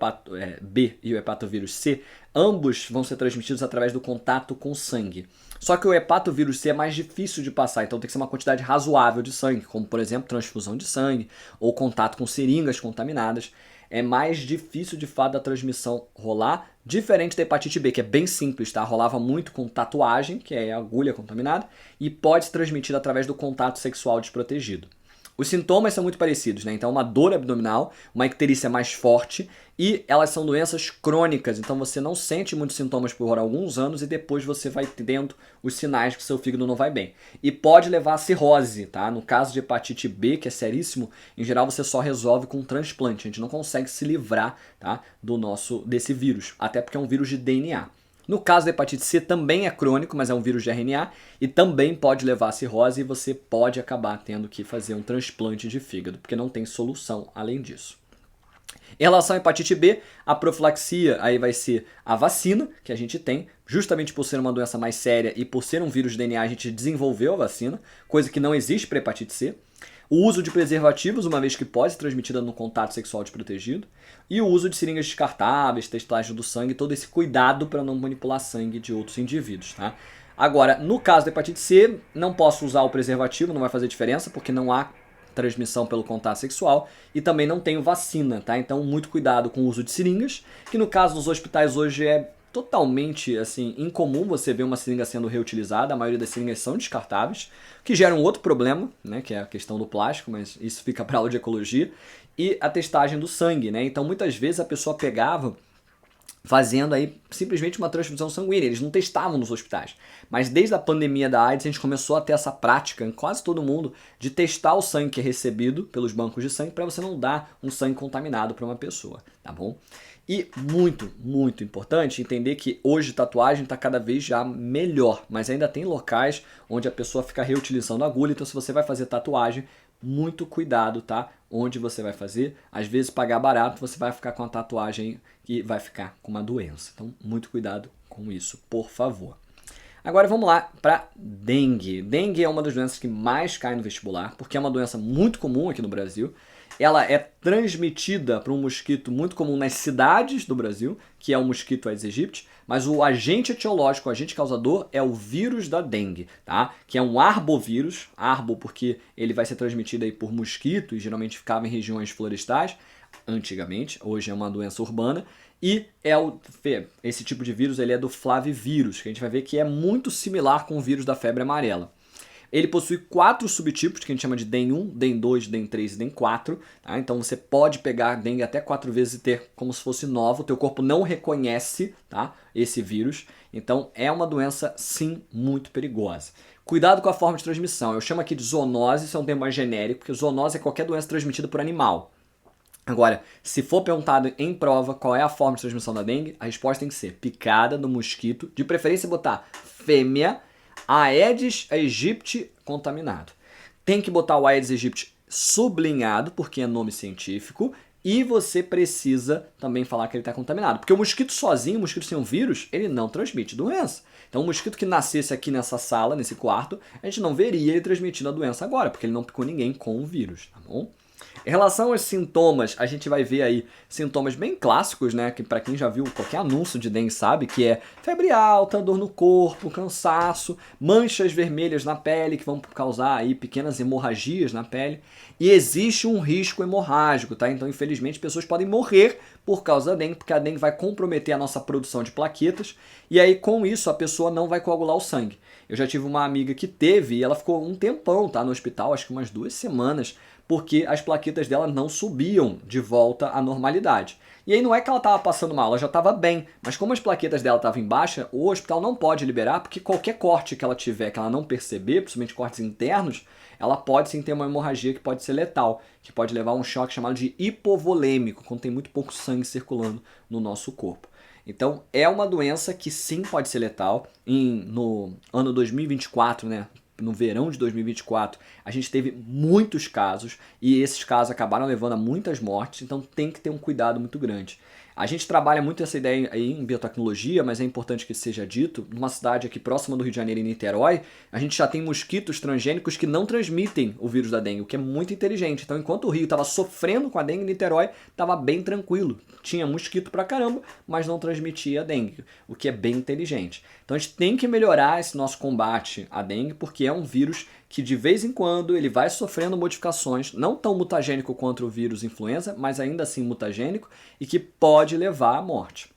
B e o hepatavírus C, ambos vão ser transmitidos através do contato com sangue. Só que o hepatavírus C é mais difícil de passar, então tem que ser uma quantidade razoável de sangue, como por exemplo transfusão de sangue ou contato com seringas contaminadas. é mais difícil de fato da transmissão rolar, diferente da hepatite B, que é bem simples, tá? Rolava muito com tatuagem, que é a agulha contaminada, e pode ser transmitida através do contato sexual desprotegido. Os sintomas são muito parecidos, né? Então, uma dor abdominal, uma icterícia mais forte e elas são doenças crônicas. Então, você não sente muitos sintomas por alguns anos e depois você vai tendo os sinais que seu fígado não vai bem. E pode levar a cirrose, tá? No caso de hepatite B, que é seríssimo, em geral você só resolve com um transplante. A gente não consegue se livrar, tá? Desse vírus, até porque é um vírus de DNA. No caso da hepatite C também é crônico, mas é um vírus de RNA e também pode levar a cirrose e você pode acabar tendo que fazer um transplante de fígado, porque não tem solução além disso. Em relação à hepatite B, a profilaxia aí vai ser a vacina que a gente tem, justamente por ser uma doença mais séria e por ser um vírus de DNA a gente desenvolveu a vacina, coisa que não existe para hepatite C. O uso de preservativos, uma vez que pode ser transmitida no contato sexual desprotegido. E o uso de seringas descartáveis, testagem do sangue, todo esse cuidado para não manipular sangue de outros indivíduos, tá? Agora, no caso da hepatite C, não posso usar o preservativo, não vai fazer diferença, porque não há transmissão pelo contato sexual e também não tenho vacina, tá? Então, muito cuidado com o uso de seringas, que no caso dos hospitais hoje é totalmente assim incomum você ver uma seringa sendo reutilizada, a maioria das seringas são descartáveis, que gera um outro problema, né, que é a questão do plástico, mas isso fica para aula de ecologia, e a testagem do sangue, né? Então muitas vezes a pessoa pegava fazendo aí simplesmente uma transfusão sanguínea, eles não testavam nos hospitais. Mas desde a pandemia da AIDS a gente começou a ter essa prática em quase todo mundo de testar o sangue que é recebido pelos bancos de sangue para você não dar um sangue contaminado para uma pessoa, tá bom? E muito, muito importante entender que hoje tatuagem está cada vez já melhor, mas ainda tem locais onde a pessoa fica reutilizando a agulha, então se você vai fazer tatuagem, muito cuidado, tá? Onde você vai fazer, às vezes pagar barato, você vai ficar com a tatuagem e vai ficar com uma doença. Então, muito cuidado com isso, por favor. Agora vamos lá para dengue. Dengue é uma das doenças que mais cai no vestibular, porque é uma doença muito comum aqui no Brasil. Ela é transmitida por um mosquito muito comum nas cidades do Brasil, que é o mosquito Aedes aegypti, mas o agente etiológico, o agente causador é o vírus da dengue, tá? Que é um arbovírus, arbo porque ele vai ser transmitido aí por mosquito e geralmente ficava em regiões florestais, antigamente, hoje é uma doença urbana, e esse tipo de vírus ele é do flavivírus, que a gente vai ver que é muito similar com o vírus da febre amarela. Ele possui 4 subtipos, que a gente chama de DEN1, DEN2, DEN3 e DEN4. Tá? Então você pode pegar dengue até 4 vezes e ter como se fosse nova. O teu corpo não reconhece, tá, esse vírus. Então é uma doença, sim, muito perigosa. Cuidado com a forma de transmissão. Eu chamo aqui de zoonose, isso é um termo mais genérico, porque zoonose é qualquer doença transmitida por animal. Agora, se for perguntado em prova qual é a forma de transmissão da dengue, a resposta tem que ser picada no mosquito, de preferência botar fêmea, Aedes aegypti contaminado. Tem que botar o Aedes aegypti sublinhado, porque é nome científico, e você precisa também falar que ele está contaminado. Porque o mosquito sozinho, o mosquito sem um vírus, ele não transmite doença. Então, o mosquito que nascesse aqui nessa sala, nesse quarto, a gente não veria ele transmitindo a doença agora, porque ele não picou ninguém com o vírus, tá bom? Em relação aos sintomas, a gente vai ver aí sintomas bem clássicos, né? Que para quem já viu qualquer anúncio de dengue sabe que é febre alta, dor no corpo, cansaço, manchas vermelhas na pele que vão causar aí pequenas hemorragias na pele. E existe um risco hemorrágico, tá? Então, infelizmente, pessoas podem morrer por causa da dengue, porque a dengue vai comprometer a nossa produção de plaquetas e aí com isso a pessoa não vai coagular o sangue. Eu já tive uma amiga que teve e ela ficou um tempão, tá, no hospital, acho que umas 2 semanas, porque as plaquetas dela não subiam de volta à normalidade. E aí não é que ela estava passando mal, ela já estava bem, mas como as plaquetas dela estavam em baixa, o hospital não pode liberar, porque qualquer corte que ela tiver, que ela não perceber, principalmente cortes internos, ela pode sim ter uma hemorragia que pode ser letal, que pode levar a um choque chamado de hipovolêmico, quando tem muito pouco sangue circulando no nosso corpo. Então é uma doença que sim pode ser letal. No ano 2024, né? No verão de 2024, a gente teve muitos casos e esses casos acabaram levando a muitas mortes, então tem que ter um cuidado muito grande. A gente trabalha muito essa ideia aí em biotecnologia, mas é importante que seja dito, numa cidade aqui próxima do Rio de Janeiro, em Niterói, a gente já tem mosquitos transgênicos que não transmitem o vírus da dengue, o que é muito inteligente. Então, enquanto o Rio estava sofrendo com a dengue, Niterói estava bem tranquilo. Tinha mosquito pra caramba, mas não transmitia a dengue, o que é bem inteligente. Então, a gente tem que melhorar esse nosso combate à dengue, porque é um vírus que de vez em quando ele vai sofrendo modificações, não tão mutagênico quanto o vírus influenza, mas ainda assim mutagênico e que pode levar à morte.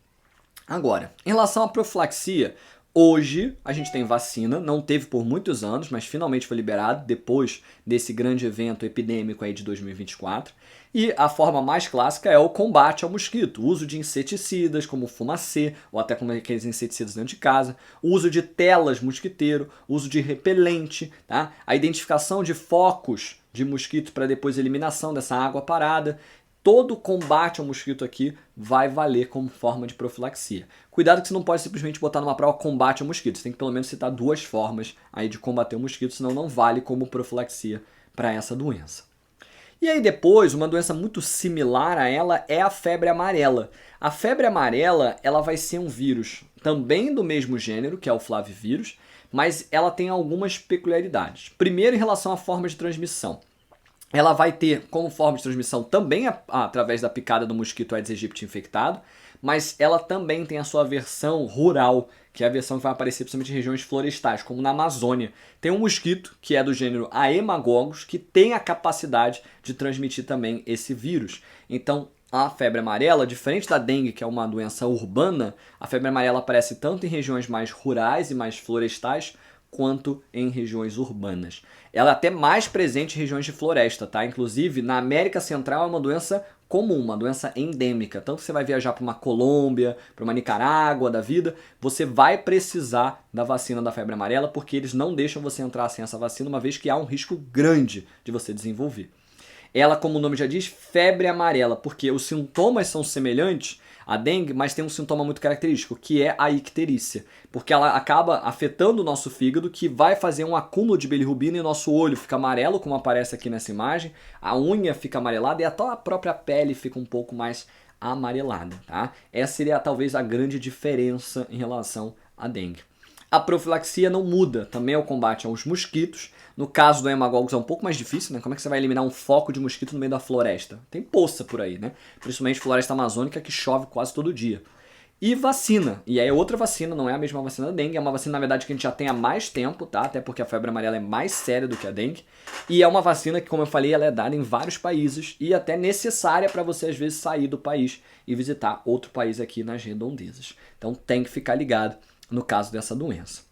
Agora, em relação à profilaxia, hoje a gente tem vacina, não teve por muitos anos, mas finalmente foi liberado depois desse grande evento epidêmico aí de 2024. E a forma mais clássica é o combate ao mosquito, o uso de inseticidas como fumacê ou até como aqueles inseticidas dentro de casa, o uso de telas mosquiteiro, o uso de repelente, tá? A identificação de focos de mosquito para depois eliminação dessa água parada. Todo combate ao mosquito aqui vai valer como forma de profilaxia. Cuidado que você não pode simplesmente botar numa prova combate ao mosquito. Você tem que pelo menos citar duas formas aí de combater o mosquito, senão não vale como profilaxia para essa doença. E aí depois, uma doença muito similar a ela é a febre amarela. A febre amarela, ela vai ser um vírus também do mesmo gênero, que é o flavivírus, mas ela tem algumas peculiaridades. Primeiro, em relação à forma de transmissão. Ela vai ter como forma de transmissão também através da picada do mosquito Aedes aegypti infectado, mas ela também tem a sua versão rural, que é a versão que vai aparecer principalmente em regiões florestais, como na Amazônia. Tem um mosquito, que é do gênero Haemagogos, que tem a capacidade de transmitir também esse vírus. Então, a febre amarela, diferente da dengue, que é uma doença urbana, a febre amarela aparece tanto em regiões mais rurais e mais florestais, quanto em regiões urbanas. Ela é até mais presente em regiões de floresta, tá? Inclusive, na América Central é uma doença comum, uma doença endêmica. Tanto que você vai viajar para uma Colômbia, para uma Nicarágua da vida, você vai precisar da vacina da febre amarela, porque eles não deixam você entrar sem essa vacina, uma vez que há um risco grande de você desenvolver. Ela, como o nome já diz, febre amarela, porque os sintomas são semelhantes à dengue, mas tem um sintoma muito característico, que é a icterícia, porque ela acaba afetando o nosso fígado, que vai fazer um acúmulo de bilirrubina e nosso olho fica amarelo, como aparece aqui nessa imagem, a unha fica amarelada e até a própria pele fica um pouco mais amarelada, tá? Essa seria talvez a grande diferença em relação à dengue. A profilaxia não muda, também é o combate aos mosquitos. No caso do Haemagogos é um pouco mais difícil, né? Como é que você vai eliminar um foco de mosquito no meio da floresta? Tem poça por aí, né? Principalmente floresta amazônica que chove quase todo dia. E vacina. E aí é outra vacina, não é a mesma vacina da dengue. É uma vacina, na verdade, que a gente já tem há mais tempo, tá? Até porque a febre amarela é mais séria do que a dengue. E é uma vacina que, como eu falei, ela é dada em vários países e até necessária para você, às vezes, sair do país e visitar outro país aqui nas redondezas. Então tem que ficar ligado no caso dessa doença.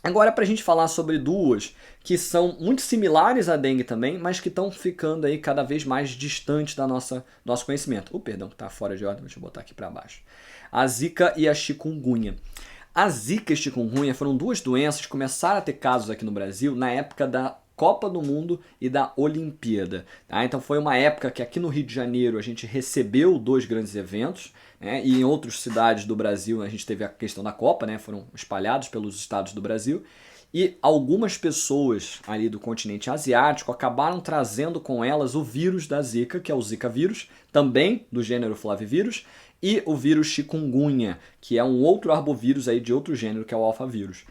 Agora, para a gente falar sobre duas que são muito similares à dengue também, mas que estão ficando aí cada vez mais distantes da nosso conhecimento. Perdão, está fora de ordem, deixa eu botar aqui para baixo. A Zika e a chikungunya. A Zika e a chikungunya foram duas doenças que começaram a ter casos aqui no Brasil na época da Copa do Mundo e da Olimpíada. Tá? Então foi uma época que aqui no Rio de Janeiro a gente recebeu dois grandes eventos, né? E em outras cidades do Brasil a gente teve a questão da Copa, né? Foram espalhados pelos estados do Brasil. E algumas pessoas ali do continente asiático acabaram trazendo com elas o vírus da Zika, que é o Zika vírus, também do gênero flavivírus, e o vírus chikungunya, que é um outro arbovírus aí de outro gênero, que é o alfavírus.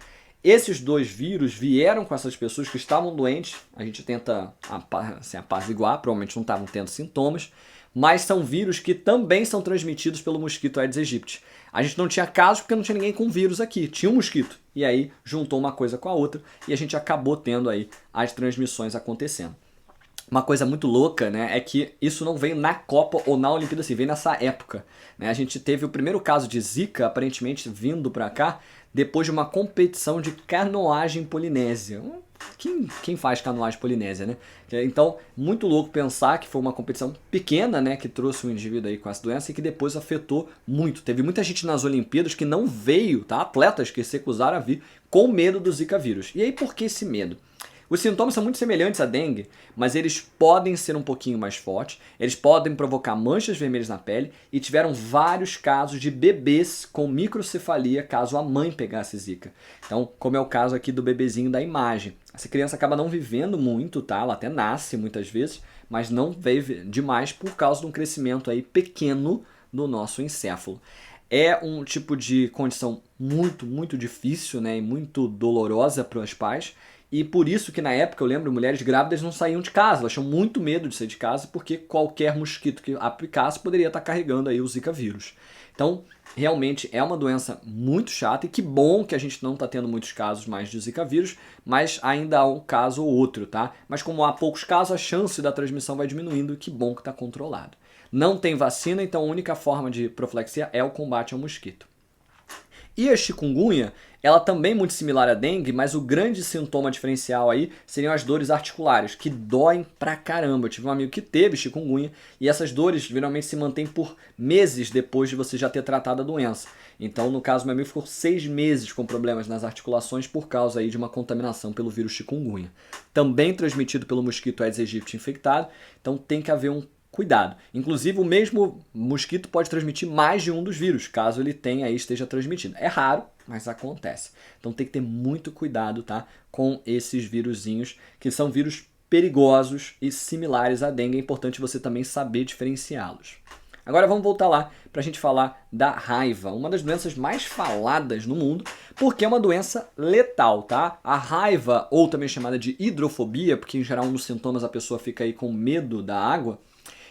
Esses dois vírus vieram com essas pessoas que estavam doentes, a gente tenta assim, apaziguar, provavelmente não estavam tendo sintomas, mas são vírus que também são transmitidos pelo mosquito Aedes aegypti. A gente não tinha casos porque não tinha ninguém com vírus aqui, tinha um mosquito. E aí juntou uma coisa com a outra e a gente acabou tendo aí as transmissões acontecendo. Uma coisa muito louca, né, é que isso não veio na Copa ou na Olimpíada, assim, veio nessa época. Né? A gente teve o primeiro caso de Zika, aparentemente vindo para cá, depois de uma competição de canoagem polinésia. Quem faz canoagem polinésia, né? Então, muito louco pensar que foi uma competição pequena, né, que trouxe um indivíduo aí com essa doença e que depois afetou muito. Teve muita gente nas Olimpíadas que não veio, tá? Atletas que se recusaram a vir com medo do Zika vírus. E aí, por que esse medo? Os sintomas são muito semelhantes à dengue, mas eles podem ser um pouquinho mais fortes, eles podem provocar manchas vermelhas na pele e tiveram vários casos de bebês com microcefalia caso a mãe pegasse Zika. Então, como é o caso aqui do bebezinho da imagem. Essa criança acaba não vivendo muito, tá? Ela até nasce muitas vezes, mas não vive demais por causa de um crescimento aí pequeno do nosso encéfalo. É um tipo de condição muito, muito difícil, né? E muito dolorosa para os pais. E por isso que na época, eu lembro, mulheres grávidas não saíam de casa, elas tinham muito medo de sair de casa porque qualquer mosquito que aplicasse poderia estar carregando aí o Zika vírus. Então, realmente é uma doença muito chata e que bom que a gente não está tendo muitos casos mais de Zika vírus, mas ainda há um caso ou outro, tá? Mas como há poucos casos, a chance da transmissão vai diminuindo e que bom que está controlado. Não tem vacina, então a única forma de profilaxia é o combate ao mosquito. E a chikungunya, ela também é muito similar à dengue, mas o grande sintoma diferencial aí seriam as dores articulares, que doem pra caramba. Eu tive um amigo que teve chikungunya e essas dores geralmente se mantêm por meses depois de você já ter tratado a doença. Então, no caso, meu amigo ficou 6 meses com problemas nas articulações por causa aí de uma contaminação pelo vírus chikungunya. Também transmitido pelo mosquito Aedes aegypti infectado, então tem que haver um cuidado. Inclusive, o mesmo mosquito pode transmitir mais de um dos vírus, caso ele tenha aí esteja transmitindo. É raro, mas acontece. Então tem que ter muito cuidado, tá, com esses vírusinhos, que são vírus perigosos e similares à dengue. É importante você também saber diferenciá-los. Agora vamos voltar lá para a gente falar da raiva, uma das doenças mais faladas no mundo, porque é uma doença letal, tá? A raiva, ou também chamada de hidrofobia, porque em geral nos sintomas a pessoa fica aí com medo da água,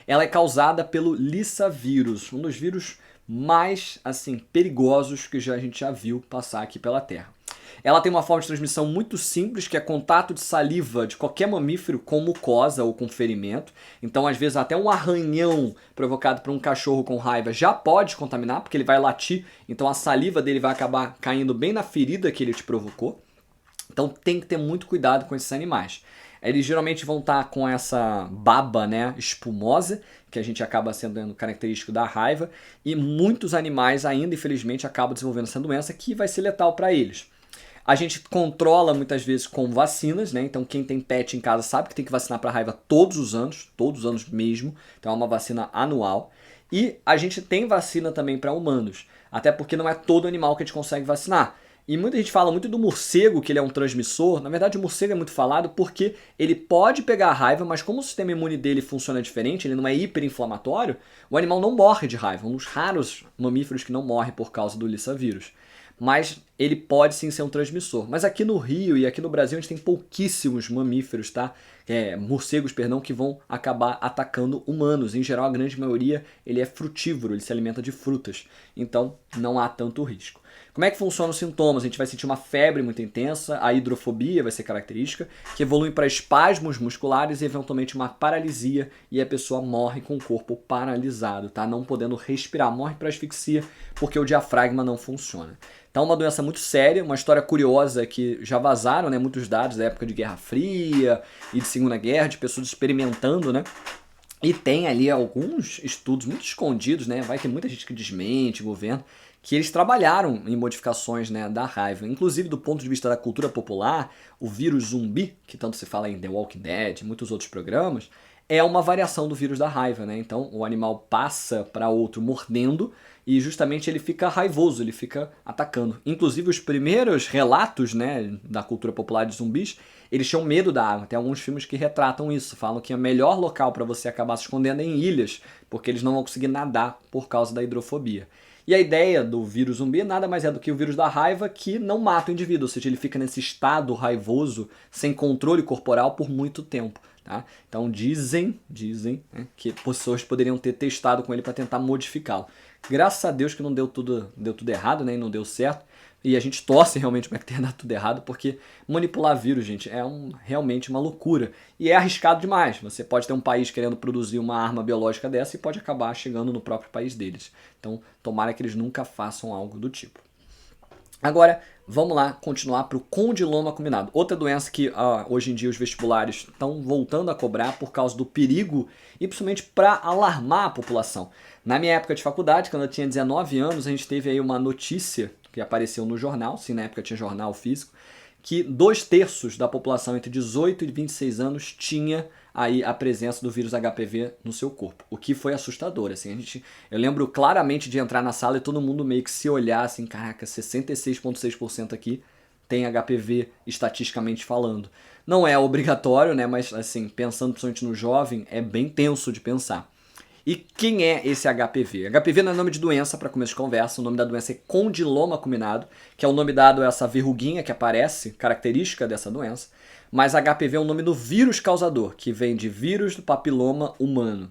ela é causada pelo Lissa vírus, um dos vírus mais assim perigosos que a gente já viu passar aqui pela Terra. Ela tem uma forma de transmissão muito simples, que é contato de saliva de qualquer mamífero com mucosa ou com ferimento. Então, às vezes, até um arranhão provocado por um cachorro com raiva já pode contaminar, porque ele vai latir, então a saliva dele vai acabar caindo bem na ferida que ele te provocou. Então, tem que ter muito cuidado com esses animais. Eles geralmente vão estar com essa baba, né, espumosa, que a gente acaba sendo característico da raiva, e muitos animais ainda, infelizmente, acabam desenvolvendo essa doença que vai ser letal para eles. A gente controla muitas vezes com vacinas, né? Então quem tem pet em casa sabe que tem que vacinar para raiva todos os anos mesmo. Então é uma vacina anual. E a gente tem vacina também para humanos, até porque não é todo animal que a gente consegue vacinar. E muita gente fala muito do morcego, que ele é um transmissor. Na verdade, o morcego é muito falado porque ele pode pegar a raiva, mas como o sistema imune dele funciona diferente, ele não é hiperinflamatório, o animal não morre de raiva. Um dos raros mamíferos que não morre por causa do Lissa vírus. Mas ele pode sim ser um transmissor. Mas aqui no Rio e aqui no Brasil a gente tem pouquíssimos mamíferos, tá? Morcegos, perdão, que vão acabar atacando humanos. Em geral, a grande maioria ele é frutívoro, ele se alimenta de frutas. Então, não há tanto risco. Como é que funcionam os sintomas? A gente vai sentir uma febre muito intensa, a hidrofobia vai ser característica, que evolui para espasmos musculares e eventualmente uma paralisia e a pessoa morre com o corpo paralisado, tá? Não podendo respirar, morre para asfixia porque o diafragma não funciona. Então, uma doença muito séria, uma história curiosa que já vazaram, né, muitos dados da época de Guerra Fria e de Segunda Guerra, de pessoas experimentando, né? E tem ali alguns estudos muito escondidos, né? Vai ter muita gente que desmente, governo, que eles trabalharam em modificações, né, da raiva. Inclusive, do ponto de vista da cultura popular, o vírus zumbi, que tanto se fala em The Walking Dead e muitos outros programas, é uma variação do vírus da raiva, né? Então, o animal passa para outro mordendo e justamente ele fica raivoso, ele fica atacando. Inclusive, os primeiros relatos, né, da cultura popular de zumbis, eles tinham medo da água. Tem alguns filmes que retratam isso, falam que o melhor local para você acabar se escondendo é em ilhas, porque eles não vão conseguir nadar por causa da hidrofobia. E a ideia do vírus zumbi nada mais é do que o vírus da raiva que não mata o indivíduo, ou seja, ele fica nesse estado raivoso, sem controle corporal por muito tempo. Tá? Então dizem, né, que pessoas poderiam ter testado com ele para tentar modificá-lo. Graças a Deus que não deu tudo errado, né, e não deu certo. E a gente torce realmente para que tenha dado tudo errado, porque manipular vírus, gente, é realmente uma loucura. E é arriscado demais. Você pode ter um país querendo produzir uma arma biológica dessa e pode acabar chegando no próprio país deles. Então, tomara que eles nunca façam algo do tipo. Agora, vamos lá continuar para o condiloma acuminado. Outra doença que hoje em dia os vestibulares estão voltando a cobrar por causa do perigo e principalmente para alarmar a população. Na minha época de faculdade, quando eu tinha 19 anos, a gente teve aí uma notícia que apareceu no jornal, sim, na época tinha jornal físico, que 2/3 da população entre 18 e 26 anos tinha aí a presença do vírus HPV no seu corpo, o que foi assustador, assim, eu lembro claramente de entrar na sala e todo mundo meio que se olhar assim, caraca, 66,6% aqui tem HPV estatisticamente falando. Não é obrigatório, né, mas assim, pensando principalmente no jovem, é bem tenso de pensar. E quem é esse HPV? HPV não é nome de doença, para começo de conversa. O nome da doença é condiloma acuminado, que é o nome dado a essa verruguinha que aparece, característica dessa doença. Mas HPV é o nome do vírus causador, que vem de vírus do papiloma humano.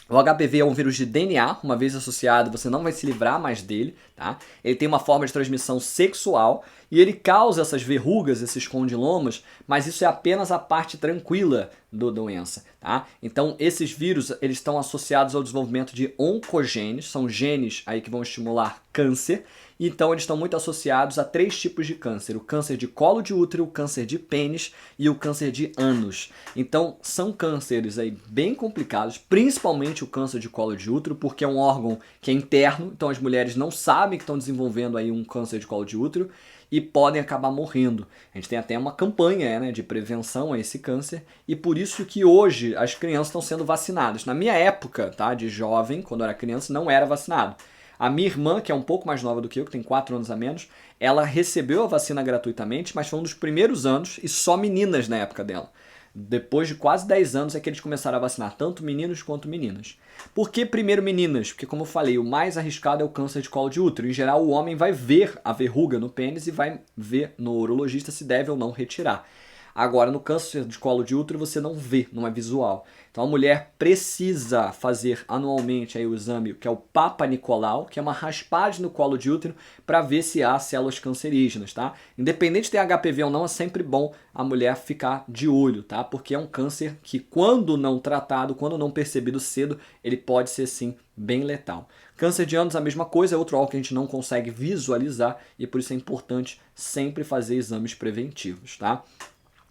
O HPV é um vírus de DNA, uma vez associado você não vai se livrar mais dele, tá? Ele tem uma forma de transmissão sexual e ele causa essas verrugas, esses condilomas, mas isso é apenas a parte tranquila da doença, tá? Então esses vírus, eles estão associados ao desenvolvimento de oncogenes, são genes aí que vão estimular câncer, então eles estão muito associados a 3 tipos de câncer: o câncer de colo de útero, o câncer de pênis e o câncer de ânus. Então são cânceres aí bem complicados, principalmente o câncer de colo de útero, porque é um órgão que é interno, então as mulheres não sabem que estão desenvolvendo aí um câncer de colo de útero e podem acabar morrendo. A gente tem até uma campanha, né, de prevenção a esse câncer e por isso que hoje as crianças estão sendo vacinadas. Na minha época, tá, de jovem, quando eu era criança, não era vacinado. A minha irmã, que é um pouco mais nova do que tem 4 anos a menos, ela recebeu a vacina gratuitamente, mas foi um dos primeiros anos e só meninas na época dela. Depois de quase 10 anos é que eles começaram a vacinar tanto meninos quanto meninas. Por que primeiro meninas? Porque, como eu falei, o mais arriscado é o câncer de colo de útero. Em geral, o homem vai ver a verruga no pênis e vai ver no urologista se deve ou não retirar. Agora, no câncer de colo de útero, você não vê, não é visual. Então, a mulher precisa fazer anualmente aí o exame, que é o Papa Nicolau, que é uma raspagem no colo de útero para ver se há células cancerígenas, tá? Independente de ter HPV ou não, é sempre bom a mulher ficar de olho, tá? Porque é um câncer que, quando não tratado, quando não percebido cedo, ele pode ser, sim, bem letal. Câncer de ânus, a mesma coisa, é outro órgão que a gente não consegue visualizar e por isso é importante sempre fazer exames preventivos, tá?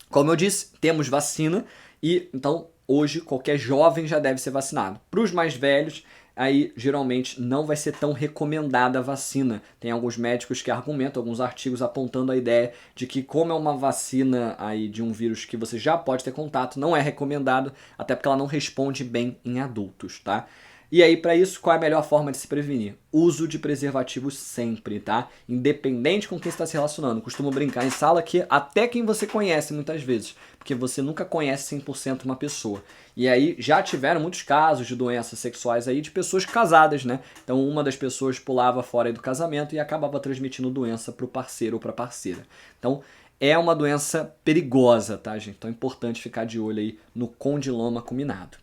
Como eu disse, temos vacina e então hoje qualquer jovem já deve ser vacinado. Para os mais velhos, aí geralmente não vai ser tão recomendada a vacina. Tem alguns médicos que argumentam, alguns artigos apontando a ideia de que como é uma vacina aí de um vírus que você já pode ter contato, não é recomendado, até porque ela não responde bem em adultos, tá? E aí, para isso, qual é a melhor forma de se prevenir? Uso de preservativos sempre, tá? Independente com quem está se relacionando. Costumo brincar em sala que até quem você conhece muitas vezes, porque você nunca conhece 100% uma pessoa. E aí já tiveram muitos casos de doenças sexuais aí de pessoas casadas, né? Então uma das pessoas pulava fora do casamento e acabava transmitindo doença para o parceiro ou para a parceira. Então é uma doença perigosa, tá, gente? Então é importante ficar de olho aí no condiloma acuminado.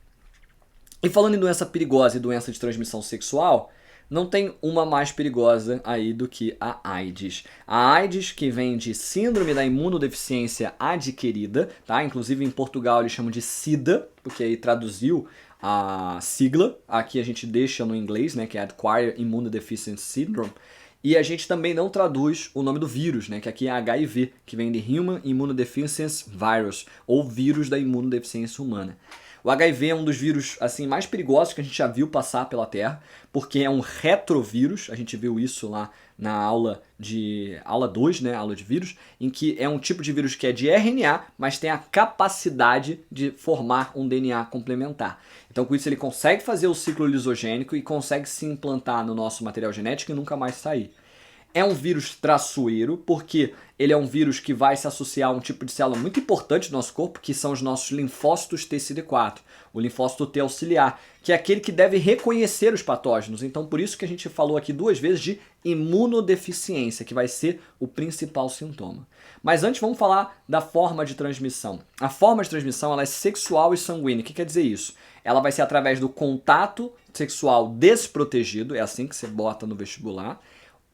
E falando em doença perigosa e doença de transmissão sexual, não tem uma mais perigosa aí do que a AIDS. A AIDS, que vem de síndrome da imunodeficiência adquirida, tá? Inclusive em Portugal eles chamam de SIDA, porque aí traduziu a sigla. Aqui a gente deixa no inglês, né, que é Acquired Immunodeficiency Syndrome. E a gente também não traduz o nome do vírus, né, que aqui é HIV, que vem de Human Immunodeficiency Virus, ou vírus da imunodeficiência humana. O HIV é um dos vírus assim mais perigosos que a gente já viu passar pela Terra, porque é um retrovírus, a gente viu isso lá na aula 2, né, aula de vírus, em que é um tipo de vírus que é de RNA, mas tem a capacidade de formar um DNA complementar. Então com isso ele consegue fazer o ciclo lisogênico e consegue se implantar no nosso material genético e nunca mais sair. É um vírus traiçoeiro, porque ele é um vírus que vai se associar a um tipo de célula muito importante do nosso corpo, que são os nossos linfócitos TCD4, o linfócito T auxiliar, que é aquele que deve reconhecer os patógenos. Então, por isso que a gente falou aqui 2 vezes de imunodeficiência, que vai ser o principal sintoma. Mas antes vamos falar da forma de transmissão. A forma de transmissão ela é sexual e sanguínea. O que quer dizer isso? Ela vai ser através do contato sexual desprotegido, é assim que você bota no vestibular,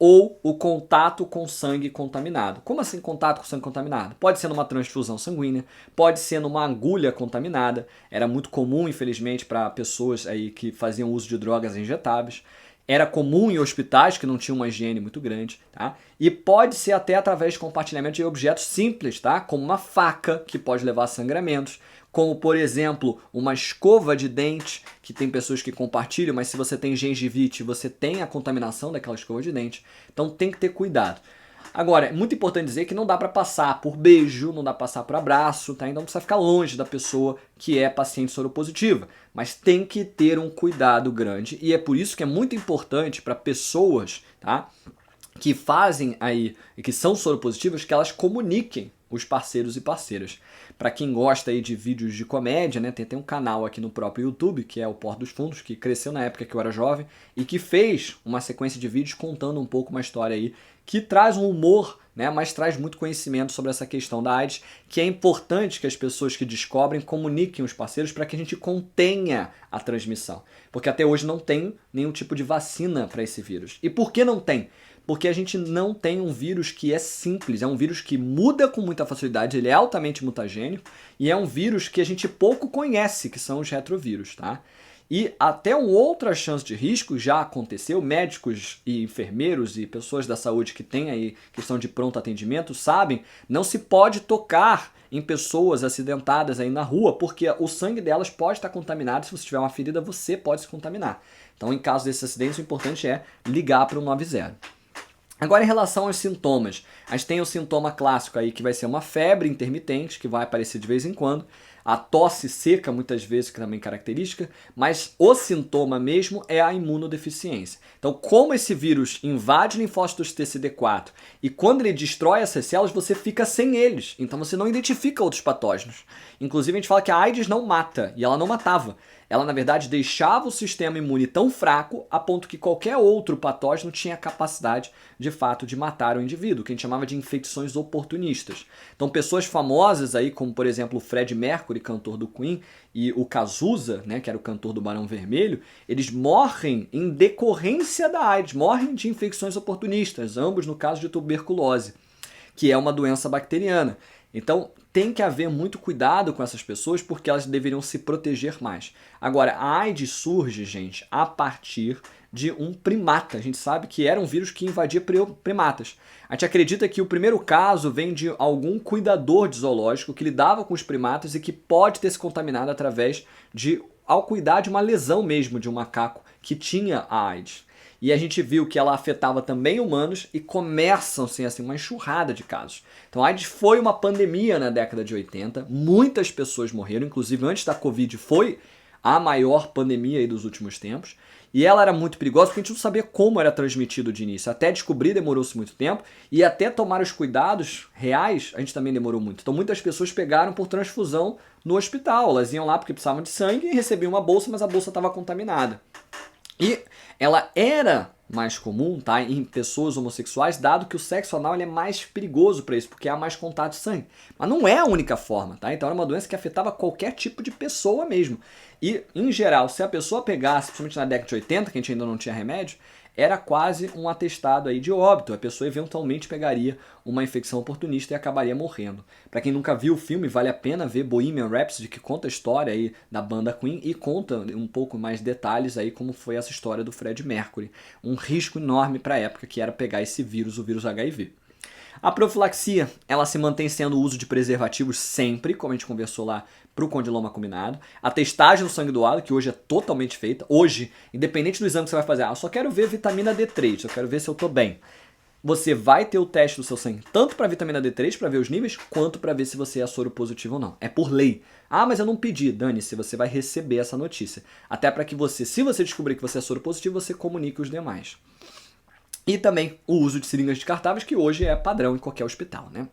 ou o contato com sangue contaminado. Como assim contato com sangue contaminado? Pode ser numa transfusão sanguínea, pode ser numa agulha contaminada. Era muito comum, infelizmente, para pessoas aí que faziam uso de drogas injetáveis. Era comum em hospitais que não tinham uma higiene muito grande, tá? E pode ser até através de compartilhamento de objetos simples, tá? Como uma faca, que pode levar a sangramentos, como, por exemplo, uma escova de dente, que tem pessoas que compartilham, mas se você tem gengivite, você tem a contaminação daquela escova de dente. Então tem que ter cuidado. Agora, é muito importante dizer que não dá para passar por beijo, não dá para passar por abraço, tá? Então precisa ficar longe da pessoa que é paciente soropositiva. Mas tem que ter um cuidado grande e é por isso que é muito importante para pessoas, tá, que fazem aí e que são soropositivas, que elas comuniquem os parceiros e parceiras. Para quem gosta aí de vídeos de comédia, né, tem um canal aqui no próprio YouTube, que é o Porta dos Fundos, que cresceu na época que eu era jovem e que fez uma sequência de vídeos contando um pouco uma história aí que traz um humor né? Mas traz muito conhecimento sobre essa questão da AIDS, que é importante que as pessoas que descobrem comuniquem os parceiros para que a gente contenha a transmissão. Porque até hoje não tem nenhum tipo de vacina para esse vírus. E por que não tem? Porque a gente não tem um vírus que é simples, é um vírus que muda com muita facilidade, ele é altamente mutagênico e é um vírus que a gente pouco conhece, que são os retrovírus, tá? E até uma outra chance de risco já aconteceu, médicos e enfermeiros e pessoas da saúde que têm aí questão de pronto atendimento sabem, não se pode tocar em pessoas acidentadas aí na rua, porque o sangue delas pode estar contaminado, se você tiver uma ferida você pode se contaminar. Então em caso desse acidente o importante é ligar para o 90. Agora, em relação aos sintomas, a gente tem o sintoma clássico aí, que vai ser uma febre intermitente, que vai aparecer de vez em quando, a tosse seca, muitas vezes, que também é característica, mas o sintoma mesmo é a imunodeficiência. Então, como esse vírus invade linfócitos TCD4 e quando ele destrói essas células, você fica sem eles. Então, você não identifica outros patógenos. Inclusive, a gente fala que a AIDS não mata, e ela não matava. Ela, na verdade, deixava o sistema imune tão fraco a ponto que qualquer outro patógeno tinha capacidade, de fato, de matar o indivíduo, que a gente chamava de infecções oportunistas. Então, pessoas famosas aí, como, por exemplo, o Freddie Mercury, cantor do Queen, e o Cazuza, né, que era o cantor do Barão Vermelho, eles morrem em decorrência da AIDS, morrem de infecções oportunistas, ambos no caso de tuberculose, que é uma doença bacteriana. Então, tem que haver muito cuidado com essas pessoas porque elas deveriam se proteger mais. Agora, a AIDS surge, gente, a partir de um primata. A gente sabe que era um vírus que invadia primatas. A gente acredita que o primeiro caso vem de algum cuidador de zoológico que lidava com os primatas e que pode ter se contaminado através de, ao cuidar de uma lesão mesmo de um macaco que tinha a AIDS. E a gente viu que ela afetava também humanos e começam-se assim, uma enxurrada de casos. Então a AIDS foi uma pandemia na década de 80, muitas pessoas morreram, inclusive antes da Covid foi a maior pandemia aí dos últimos tempos. E ela era muito perigosa porque a gente não sabia como era transmitido de início. Até descobrir demorou-se muito tempo e até tomar os cuidados reais a gente também demorou muito. Então muitas pessoas pegaram por transfusão no hospital. Elas iam lá porque precisavam de sangue e recebiam uma bolsa, mas a bolsa estava contaminada. E ela era mais comum, tá, em pessoas homossexuais, dado que o sexo anal ele é mais perigoso para isso, porque há mais contato de sangue. Mas não é a única forma, tá? Então era uma doença que afetava qualquer tipo de pessoa mesmo. E, em geral, se a pessoa pegasse, principalmente na década de 80, que a gente ainda não tinha remédio, era quase um atestado aí de óbito. A pessoa eventualmente pegaria uma infecção oportunista e acabaria morrendo. Para quem nunca viu o filme, vale a pena ver Bohemian Rhapsody, que conta a história aí da banda Queen e conta um pouco mais detalhes aí como foi essa história do Freddie Mercury. Um risco enorme para a época que era pegar esse vírus, o vírus HIV. A profilaxia, ela se mantém sendo o uso de preservativos sempre, como a gente conversou lá para o condiloma combinado. A testagem do sangue doado, que hoje é totalmente feita. Hoje, independente do exame que você vai fazer, eu só quero ver vitamina D3, eu quero ver se eu estou bem. Você vai ter o teste do seu sangue, tanto para vitamina D3, para ver os níveis, quanto para ver se você é soro positivo ou não. É por lei. Ah, mas eu não pedi. Dane-se, você vai receber essa notícia. Até para que você, se você descobrir que você é soro positivo, você comunique os demais. E também o uso de seringas descartáveis, que hoje é padrão em qualquer hospital, né?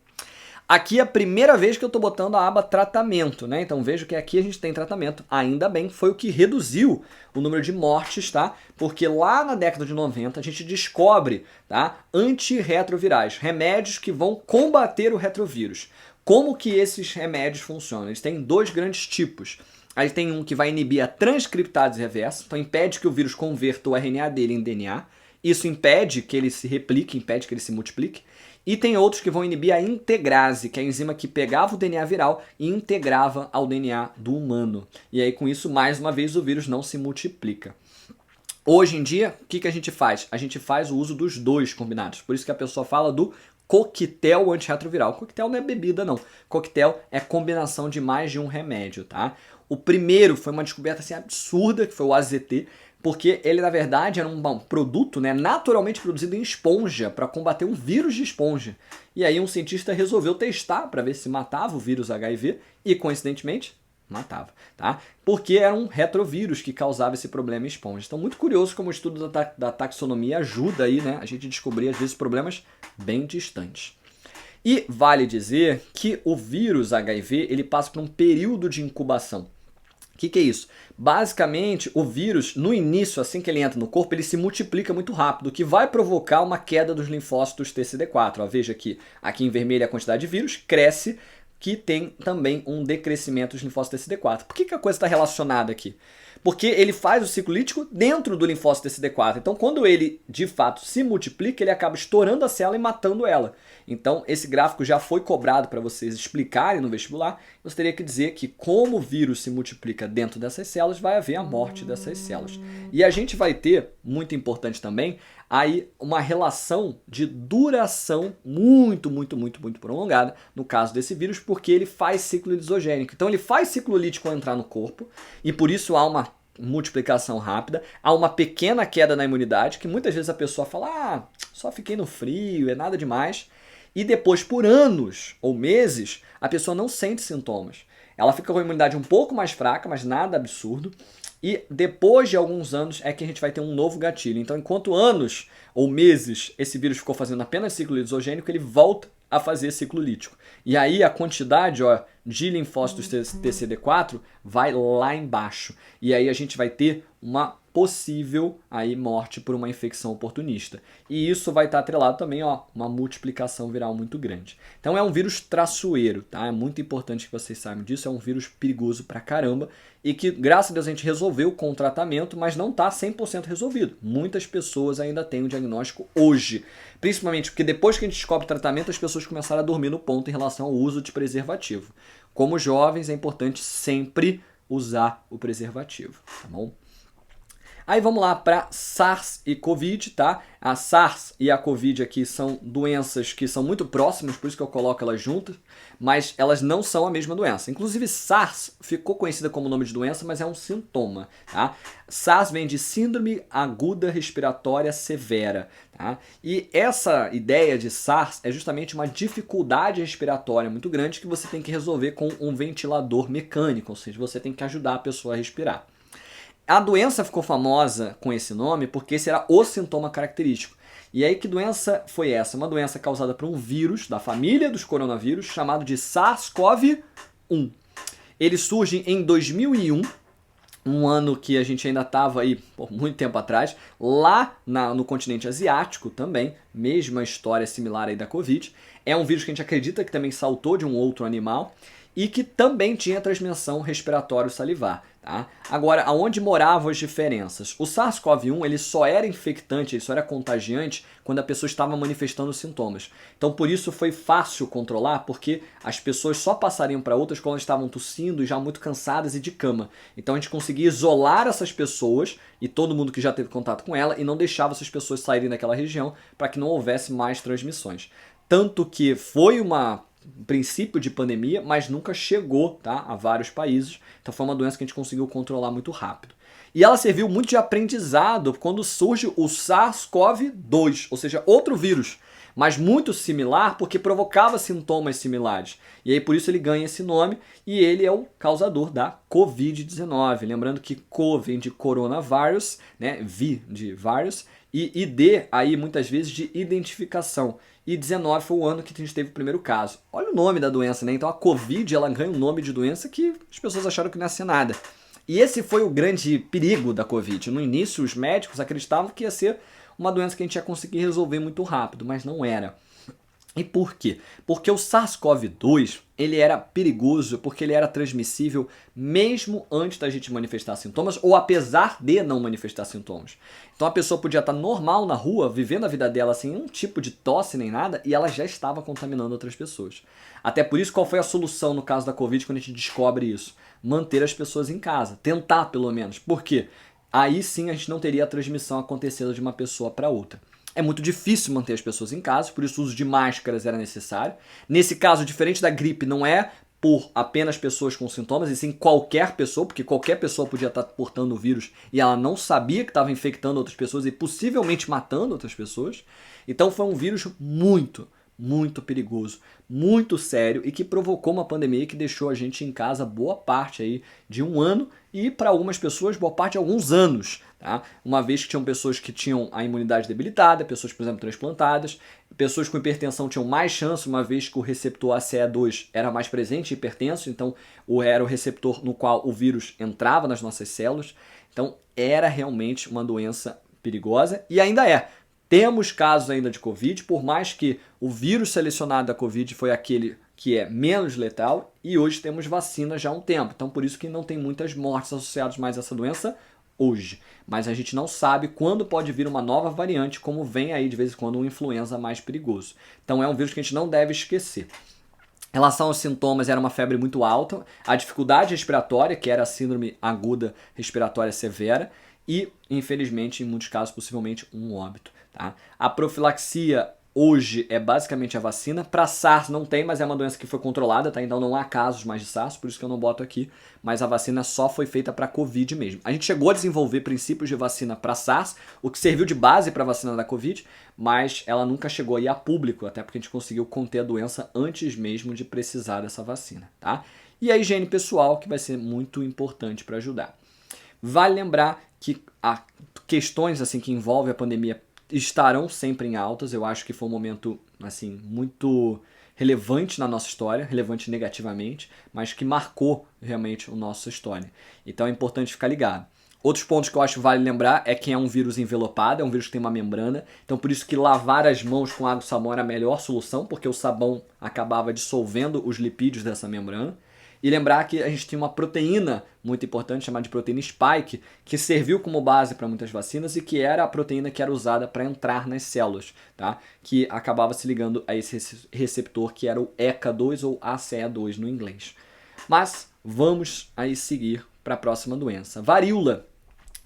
Aqui é a primeira vez que eu estou botando a aba tratamento, né? Então vejo que aqui a gente tem tratamento. Ainda bem, foi o que reduziu o número de mortes, tá? Porque lá na década de 90 a gente descobre, tá, antirretrovirais, remédios que vão combater o retrovírus. Como que esses remédios funcionam? Eles têm dois grandes tipos. Aí tem um que vai inibir a transcriptase reversa, então impede que o vírus converta o RNA dele em DNA. Isso impede que ele se replique, impede que ele se multiplique. E tem outros que vão inibir a integrase, que é a enzima que pegava o DNA viral e integrava ao DNA do humano. E aí com isso, mais uma vez, o vírus não se multiplica. Hoje em dia, o que a gente faz? A gente faz o uso dos dois combinados. Por isso que a pessoa fala do coquetel antirretroviral. Coquetel não é bebida, não. Coquetel é combinação de mais de um remédio, tá? O primeiro foi uma descoberta assim, absurda, que foi o AZT, porque ele, na verdade, era um produto, né, naturalmente produzido em esponja para combater um vírus de esponja. E aí um cientista resolveu testar para ver se matava o vírus HIV e, coincidentemente, matava, tá? Porque era um retrovírus que causava esse problema em esponja. Então, muito curioso como o estudo da taxonomia ajuda aí, né, a gente descobrir, às vezes, problemas bem distantes. E vale dizer que o vírus HIV ele passa por um período de incubação. O que é isso? Basicamente, o vírus, no início, assim que ele entra no corpo, ele se multiplica muito rápido, o que vai provocar uma queda dos linfócitos TCD4. Ó, veja aqui em vermelho a quantidade de vírus cresce, que tem também um decrescimento dos linfócitos TCD4. Por que a coisa está relacionada aqui? Porque ele faz o ciclo lítico dentro do linfócito TCD4. Então, quando ele, de fato, se multiplica, ele acaba estourando a célula e matando ela. Então, esse gráfico já foi cobrado para vocês explicarem no vestibular. Você teria que dizer que como o vírus se multiplica dentro dessas células, vai haver a morte dessas células. E a gente vai ter, muito importante também, aí uma relação de duração muito prolongada, no caso desse vírus, porque ele faz ciclo lisogênico. Então ele faz ciclo lítico ao entrar no corpo, e por isso há uma multiplicação rápida, há uma pequena queda na imunidade, que muitas vezes a pessoa fala, só fiquei no frio, é nada demais. E depois, por anos ou meses, a pessoa não sente sintomas. Ela fica com a imunidade um pouco mais fraca, mas nada absurdo. E depois de alguns anos é que a gente vai ter um novo gatilho. Então, enquanto anos ou meses esse vírus ficou fazendo apenas ciclo lisogênico, ele volta a fazer ciclo lítico. E aí a quantidade de linfócitos TCD4 vai lá embaixo. E aí a gente vai ter uma possível aí morte por uma infecção oportunista. E isso vai estar atrelado também a uma multiplicação viral muito grande. Então é um vírus traiçoeiro, tá? É muito importante que vocês saibam disso. É um vírus perigoso pra caramba e que, graças a Deus, a gente resolveu com o tratamento, mas não está 100% resolvido. Muitas pessoas ainda têm o diagnóstico hoje. Principalmente porque depois que a gente descobre o tratamento, as pessoas começaram a dormir no ponto em relação ao uso de preservativo. Como jovens, é importante sempre usar o preservativo, tá bom? Aí vamos lá para SARS e COVID, tá? A SARS e a COVID aqui são doenças que são muito próximas, por isso que eu coloco elas juntas, mas elas não são a mesma doença. Inclusive SARS ficou conhecida como nome de doença, mas é um sintoma, tá? SARS vem de Síndrome Aguda Respiratória Severa, tá? E essa ideia de SARS é justamente uma dificuldade respiratória muito grande que você tem que resolver com um ventilador mecânico, ou seja, você tem que ajudar a pessoa a respirar. A doença ficou famosa com esse nome porque esse era o sintoma característico. E aí que doença foi essa? Uma doença causada por um vírus da família dos coronavírus chamado de SARS-CoV-1. Ele surge em 2001, um ano que a gente ainda estava aí por muito tempo atrás, lá no continente asiático também, mesma história similar aí da Covid. É um vírus que a gente acredita que também saltou de um outro animal e que também tinha transmissão respiratório-salivar. Tá? Agora, aonde moravam as diferenças? O SARS-CoV-1 ele só era infectante, ele só era contagiante quando a pessoa estava manifestando sintomas. Então, por isso foi fácil controlar, porque as pessoas só passariam para outras quando estavam tossindo e já muito cansadas e de cama. Então, a gente conseguia isolar essas pessoas e todo mundo que já teve contato com ela e não deixava essas pessoas saírem daquela região para que não houvesse mais transmissões. Tanto que foi um princípio de pandemia, mas nunca chegou, tá, a vários países. Então foi uma doença que a gente conseguiu controlar muito rápido. E ela serviu muito de aprendizado quando surge o SARS-CoV-2, ou seja, outro vírus, mas muito similar porque provocava sintomas similares. E aí por isso ele ganha esse nome e ele é o causador da Covid-19. Lembrando que CO vem de coronavírus, né, V de vírus, e ID aí muitas vezes de identificação. E 19 foi o ano que a gente teve o primeiro caso. Olha o nome da doença, né? Então a Covid ela ganha um nome de doença que as pessoas acharam que não ia ser nada. E esse foi o grande perigo da Covid. No início, os médicos acreditavam que ia ser uma doença que a gente ia conseguir resolver muito rápido, mas não era. E por quê? Porque o SARS-CoV-2 ele era perigoso porque ele era transmissível mesmo antes da gente manifestar sintomas ou apesar de não manifestar sintomas. Então a pessoa podia estar normal na rua, vivendo a vida dela sem um tipo de tosse nem nada e ela já estava contaminando outras pessoas. Até por isso, qual foi a solução no caso da Covid quando a gente descobre isso? Manter as pessoas em casa, tentar pelo menos. Por quê? Aí sim a gente não teria a transmissão acontecendo de uma pessoa para outra. É muito difícil manter as pessoas em casa, por isso o uso de máscaras era necessário. Nesse caso, diferente da gripe, não é por apenas pessoas com sintomas, e sim qualquer pessoa, porque qualquer pessoa podia estar portando o vírus e ela não sabia que estava infectando outras pessoas e possivelmente matando outras pessoas. Então foi um vírus muito perigoso, muito sério e que provocou uma pandemia que deixou a gente em casa boa parte aí de um ano e para algumas pessoas boa parte de alguns anos, tá? Uma vez que tinham pessoas que tinham a imunidade debilitada, pessoas, por exemplo, transplantadas, pessoas com hipertensão tinham mais chance, uma vez que o receptor ACE2 era mais presente em hipertenso, então era o receptor no qual o vírus entrava nas nossas células. Então era realmente uma doença perigosa e ainda é. Temos casos ainda de Covid, por mais que o vírus selecionado da Covid foi aquele que é menos letal, e hoje temos vacina já há um tempo. Então por isso que não tem muitas mortes associadas mais a essa doença hoje. Mas a gente não sabe quando pode vir uma nova variante, como vem aí de vez em quando um influenza mais perigoso. Então é um vírus que a gente não deve esquecer. Em relação aos sintomas, era uma febre muito alta, a dificuldade respiratória, que era a síndrome aguda respiratória severa, e, infelizmente, em muitos casos, possivelmente um óbito. Tá? A profilaxia hoje é basicamente a vacina. Para SARS não tem, mas é uma doença que foi controlada, tá? Então não há casos mais de SARS, por isso que eu não boto aqui. Mas a vacina só foi feita para Covid mesmo. A gente chegou a desenvolver princípios de vacina para SARS, o que serviu de base para a vacina da Covid, mas ela nunca chegou aí a público, até porque a gente conseguiu conter a doença antes mesmo de precisar dessa vacina. Tá? E a higiene pessoal, que vai ser muito importante para ajudar. Vale lembrar que questões assim que envolvem a pandemia estarão sempre em altas. Eu acho que foi um momento assim muito relevante na nossa história, relevante negativamente, mas que marcou realmente a nossa história. Então é importante ficar ligado. Outros pontos que eu acho que vale lembrar é que é um vírus envelopado, é um vírus que tem uma membrana, então por isso que lavar as mãos com água e sabão era a melhor solução, porque o sabão acabava dissolvendo os lipídios dessa membrana. E lembrar que a gente tinha uma proteína muito importante, chamada de proteína spike, que serviu como base para muitas vacinas e que era a proteína que era usada para entrar nas células, tá? Que acabava se ligando a esse receptor que era o ECA2 ou ACE2 no inglês. Mas vamos aí seguir para a próxima doença. Varíola.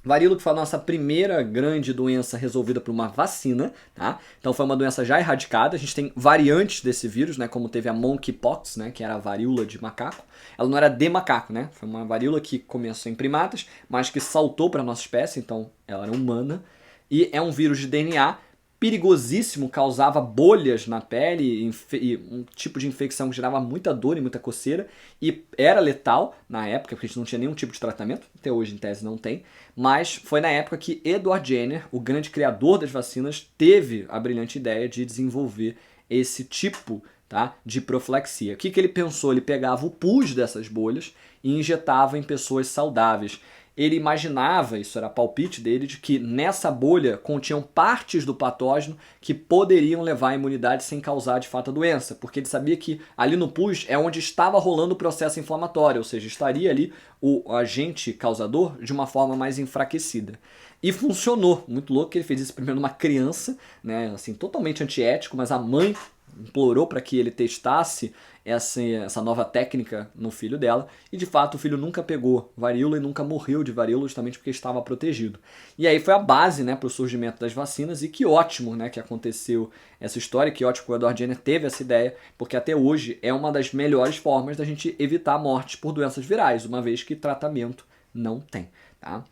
Varíola que foi a nossa primeira grande doença resolvida por uma vacina, tá? Então foi uma doença já erradicada. A gente tem variantes desse vírus, né? Como teve a monkeypox, né? Que era a varíola de macaco. Ela não era de macaco, né? Foi uma varíola que começou em primatas, mas que saltou para a nossa espécie, então ela era humana. E é um vírus de DNA perigosíssimo, causava bolhas na pele, e um tipo de infecção que gerava muita dor e muita coceira, e era letal na época, porque a gente não tinha nenhum tipo de tratamento, até hoje em tese não tem, mas foi na época que Edward Jenner, o grande criador das vacinas, teve a brilhante ideia de desenvolver esse tipo, tá, de profilaxia. O que ele pensou? Ele pegava o pus dessas bolhas e injetava em pessoas saudáveis. Ele imaginava, isso era palpite dele, de que nessa bolha continham partes do patógeno que poderiam levar à imunidade sem causar de fato a doença, porque ele sabia que ali no pus é onde estava rolando o processo inflamatório, ou seja, estaria ali o agente causador de uma forma mais enfraquecida. E funcionou, muito louco que ele fez isso primeiro numa criança, né, assim, totalmente antiético, mas a mãe implorou para que ele testasse essa nova técnica no filho dela, e de fato o filho nunca pegou varíola e nunca morreu de varíola justamente porque estava protegido. E aí foi a base, né, para o surgimento das vacinas, e que ótimo, né, que aconteceu essa história, que ótimo que o Edward Jenner teve essa ideia, porque até hoje é uma das melhores formas da gente evitar mortes por doenças virais, uma vez que tratamento não tem, tá?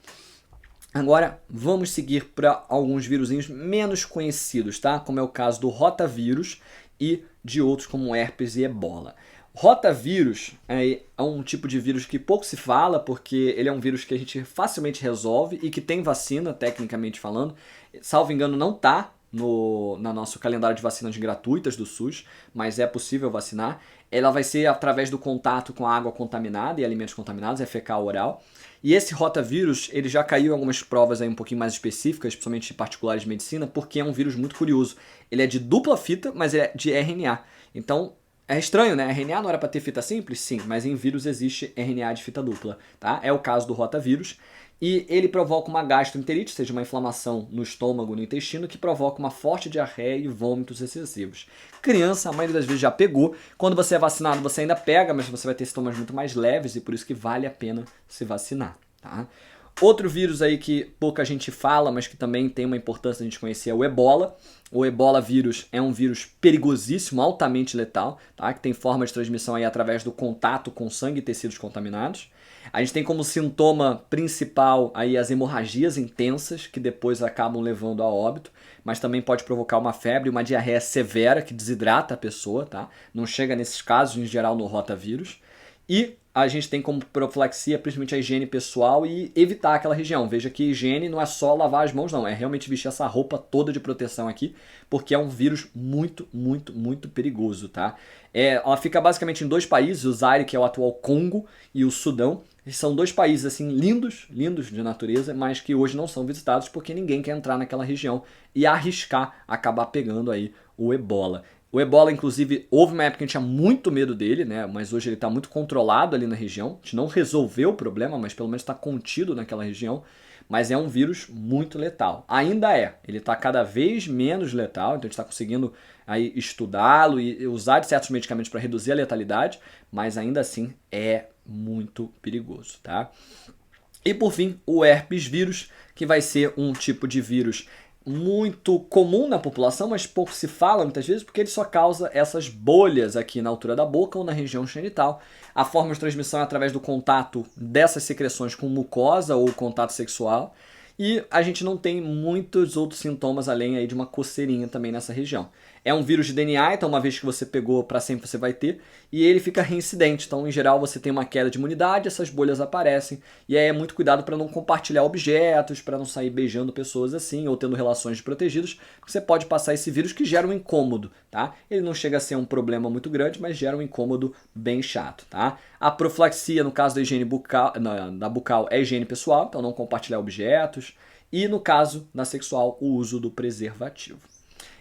Agora vamos seguir para alguns vírusinhos menos conhecidos, tá? Como é o caso do rotavírus e de outros como herpes e ebola. Rotavírus é um tipo de vírus que pouco se fala, porque ele é um vírus que a gente facilmente resolve e que tem vacina, tecnicamente falando. Salvo engano, não está no nosso calendário de vacinas gratuitas do SUS, mas é possível vacinar. Ela vai ser através do contato com a água contaminada e alimentos contaminados, é fecal oral. E esse rotavírus, ele já caiu em algumas provas aí um pouquinho mais específicas, principalmente particulares de medicina, porque é um vírus muito curioso. Ele é de dupla fita, mas é de RNA. Então, é estranho, né? RNA não era para ter fita simples? Sim, mas em vírus existe RNA de fita dupla, tá? É o caso do rotavírus. E ele provoca uma gastroenterite, ou seja, uma inflamação no estômago, no intestino, que provoca uma forte diarreia e vômitos excessivos. Criança, a maioria das vezes já pegou. Quando você é vacinado, você ainda pega, mas você vai ter sintomas muito mais leves e por isso que vale a pena se vacinar, tá? Outro vírus aí que pouca gente fala, mas que também tem uma importância a gente conhecer é o ebola. O ebola vírus é um vírus perigosíssimo, altamente letal, tá? Que tem forma de transmissão aí através do contato com sangue e tecidos contaminados. A gente tem como sintoma principal aí as hemorragias intensas, que depois acabam levando a óbito, mas também pode provocar uma febre, uma diarreia severa que desidrata a pessoa, tá? Não chega nesses casos, em geral, no rotavírus. E a gente tem como profilaxia principalmente a higiene pessoal e evitar aquela região. Veja que higiene não é só lavar as mãos, não. É realmente vestir essa roupa toda de proteção aqui, porque é um vírus muito, muito, muito perigoso, tá? Ela fica basicamente em dois países, o Zaire, que é o atual Congo, e o Sudão. São dois países assim lindos, lindos de natureza, mas que hoje não são visitados porque ninguém quer entrar naquela região e arriscar acabar pegando aí o ebola. O ebola, inclusive, houve uma época que a gente tinha muito medo dele, né? Mas hoje ele está muito controlado ali na região. A gente não resolveu o problema, mas pelo menos está contido naquela região. Mas é um vírus muito letal. Ainda é. Ele está cada vez menos letal, então a gente está conseguindo aí estudá-lo e usar certos medicamentos para reduzir a letalidade, mas ainda assim é muito perigoso, tá? E por fim, o herpes vírus, que vai ser um tipo de vírus muito comum na população, mas pouco se fala muitas vezes, porque ele só causa essas bolhas aqui na altura da boca ou na região genital. A forma de transmissão é através do contato dessas secreções com mucosa ou contato sexual. E a gente não tem muitos outros sintomas além aí de uma coceirinha também nessa região. É um vírus de DNA, então uma vez que você pegou, para sempre você vai ter, e ele fica reincidente. Então, em geral, você tem uma queda de imunidade, essas bolhas aparecem, e aí é muito cuidado para não compartilhar objetos, para não sair beijando pessoas assim, ou tendo relações desprotegidas, porque você pode passar esse vírus que gera um incômodo, tá? Ele não chega a ser um problema muito grande, mas gera um incômodo bem chato, tá? A profilaxia, no caso da higiene bucal, da bucal, é higiene pessoal, então não compartilhar objetos, e no caso da sexual, o uso do preservativo.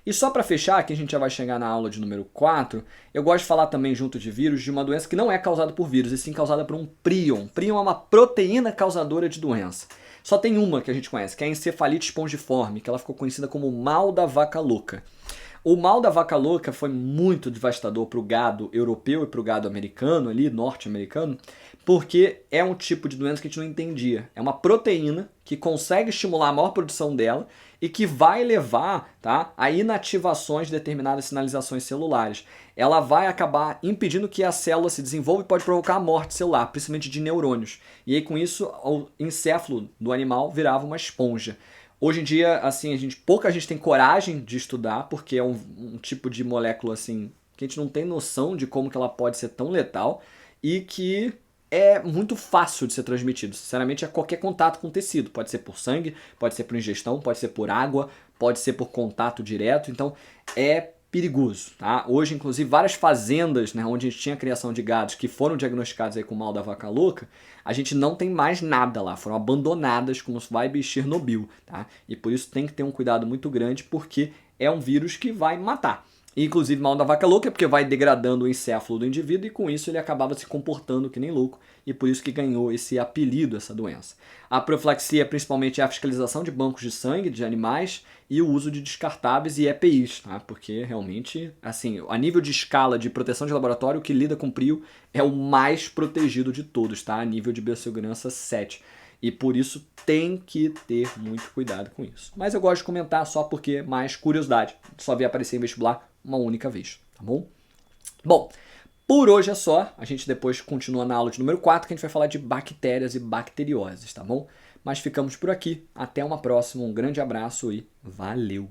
E só para fechar, que a gente já vai chegar na aula de número 4, eu gosto de falar também, junto de vírus, de uma doença que não é causada por vírus, e sim causada por um prion. Prion é uma proteína causadora de doença. Só tem uma que a gente conhece, que é a encefalite espongiforme, que ela ficou conhecida como mal da vaca louca. O mal da vaca louca foi muito devastador para o gado europeu e para o gado americano, ali, norte-americano, porque é um tipo de doença que a gente não entendia. É uma proteína que consegue estimular a maior produção dela e que vai levar, tá, a inativações de determinadas sinalizações celulares. Ela vai acabar impedindo que a célula se desenvolva e pode provocar a morte celular, principalmente de neurônios. E aí, com isso, o encéfalo do animal virava uma esponja. Hoje em dia, assim, pouca gente tem coragem de estudar, porque é um tipo de molécula assim que a gente não tem noção de como que ela pode ser tão letal e que é muito fácil de ser transmitido. Sinceramente, é qualquer contato com tecido. Pode ser por sangue, pode ser por ingestão, pode ser por água, pode ser por contato direto. Então, é perigoso, tá? Hoje, inclusive, várias fazendas, né, onde a gente tinha criação de gados que foram diagnosticados aí com mal da vaca louca, a gente não tem mais nada lá, foram abandonadas como se vai Chernobyl, tá? E por isso tem que ter um cuidado muito grande, porque é um vírus que vai matar. Inclusive, mal da vaca louca é porque vai degradando o encéfalo do indivíduo e com isso ele acabava se comportando que nem louco e por isso que ganhou esse apelido, essa doença. A profilaxia principalmente é a fiscalização de bancos de sangue de animais e o uso de descartáveis e EPIs, tá? Porque realmente, assim, a nível de escala de proteção de laboratório, o que lida com PRIO é o mais protegido de todos, tá? A nível de biossegurança 7. E por isso tem que ter muito cuidado com isso. Mas eu gosto de comentar só porque mais curiosidade. Só vi aparecer em vestibular uma única vez, tá bom? Bom, por hoje é só. A gente depois continua na aula de número 4, que a gente vai falar de bactérias e bacterioses, tá bom? Mas ficamos por aqui. Até uma próxima. Um grande abraço e valeu!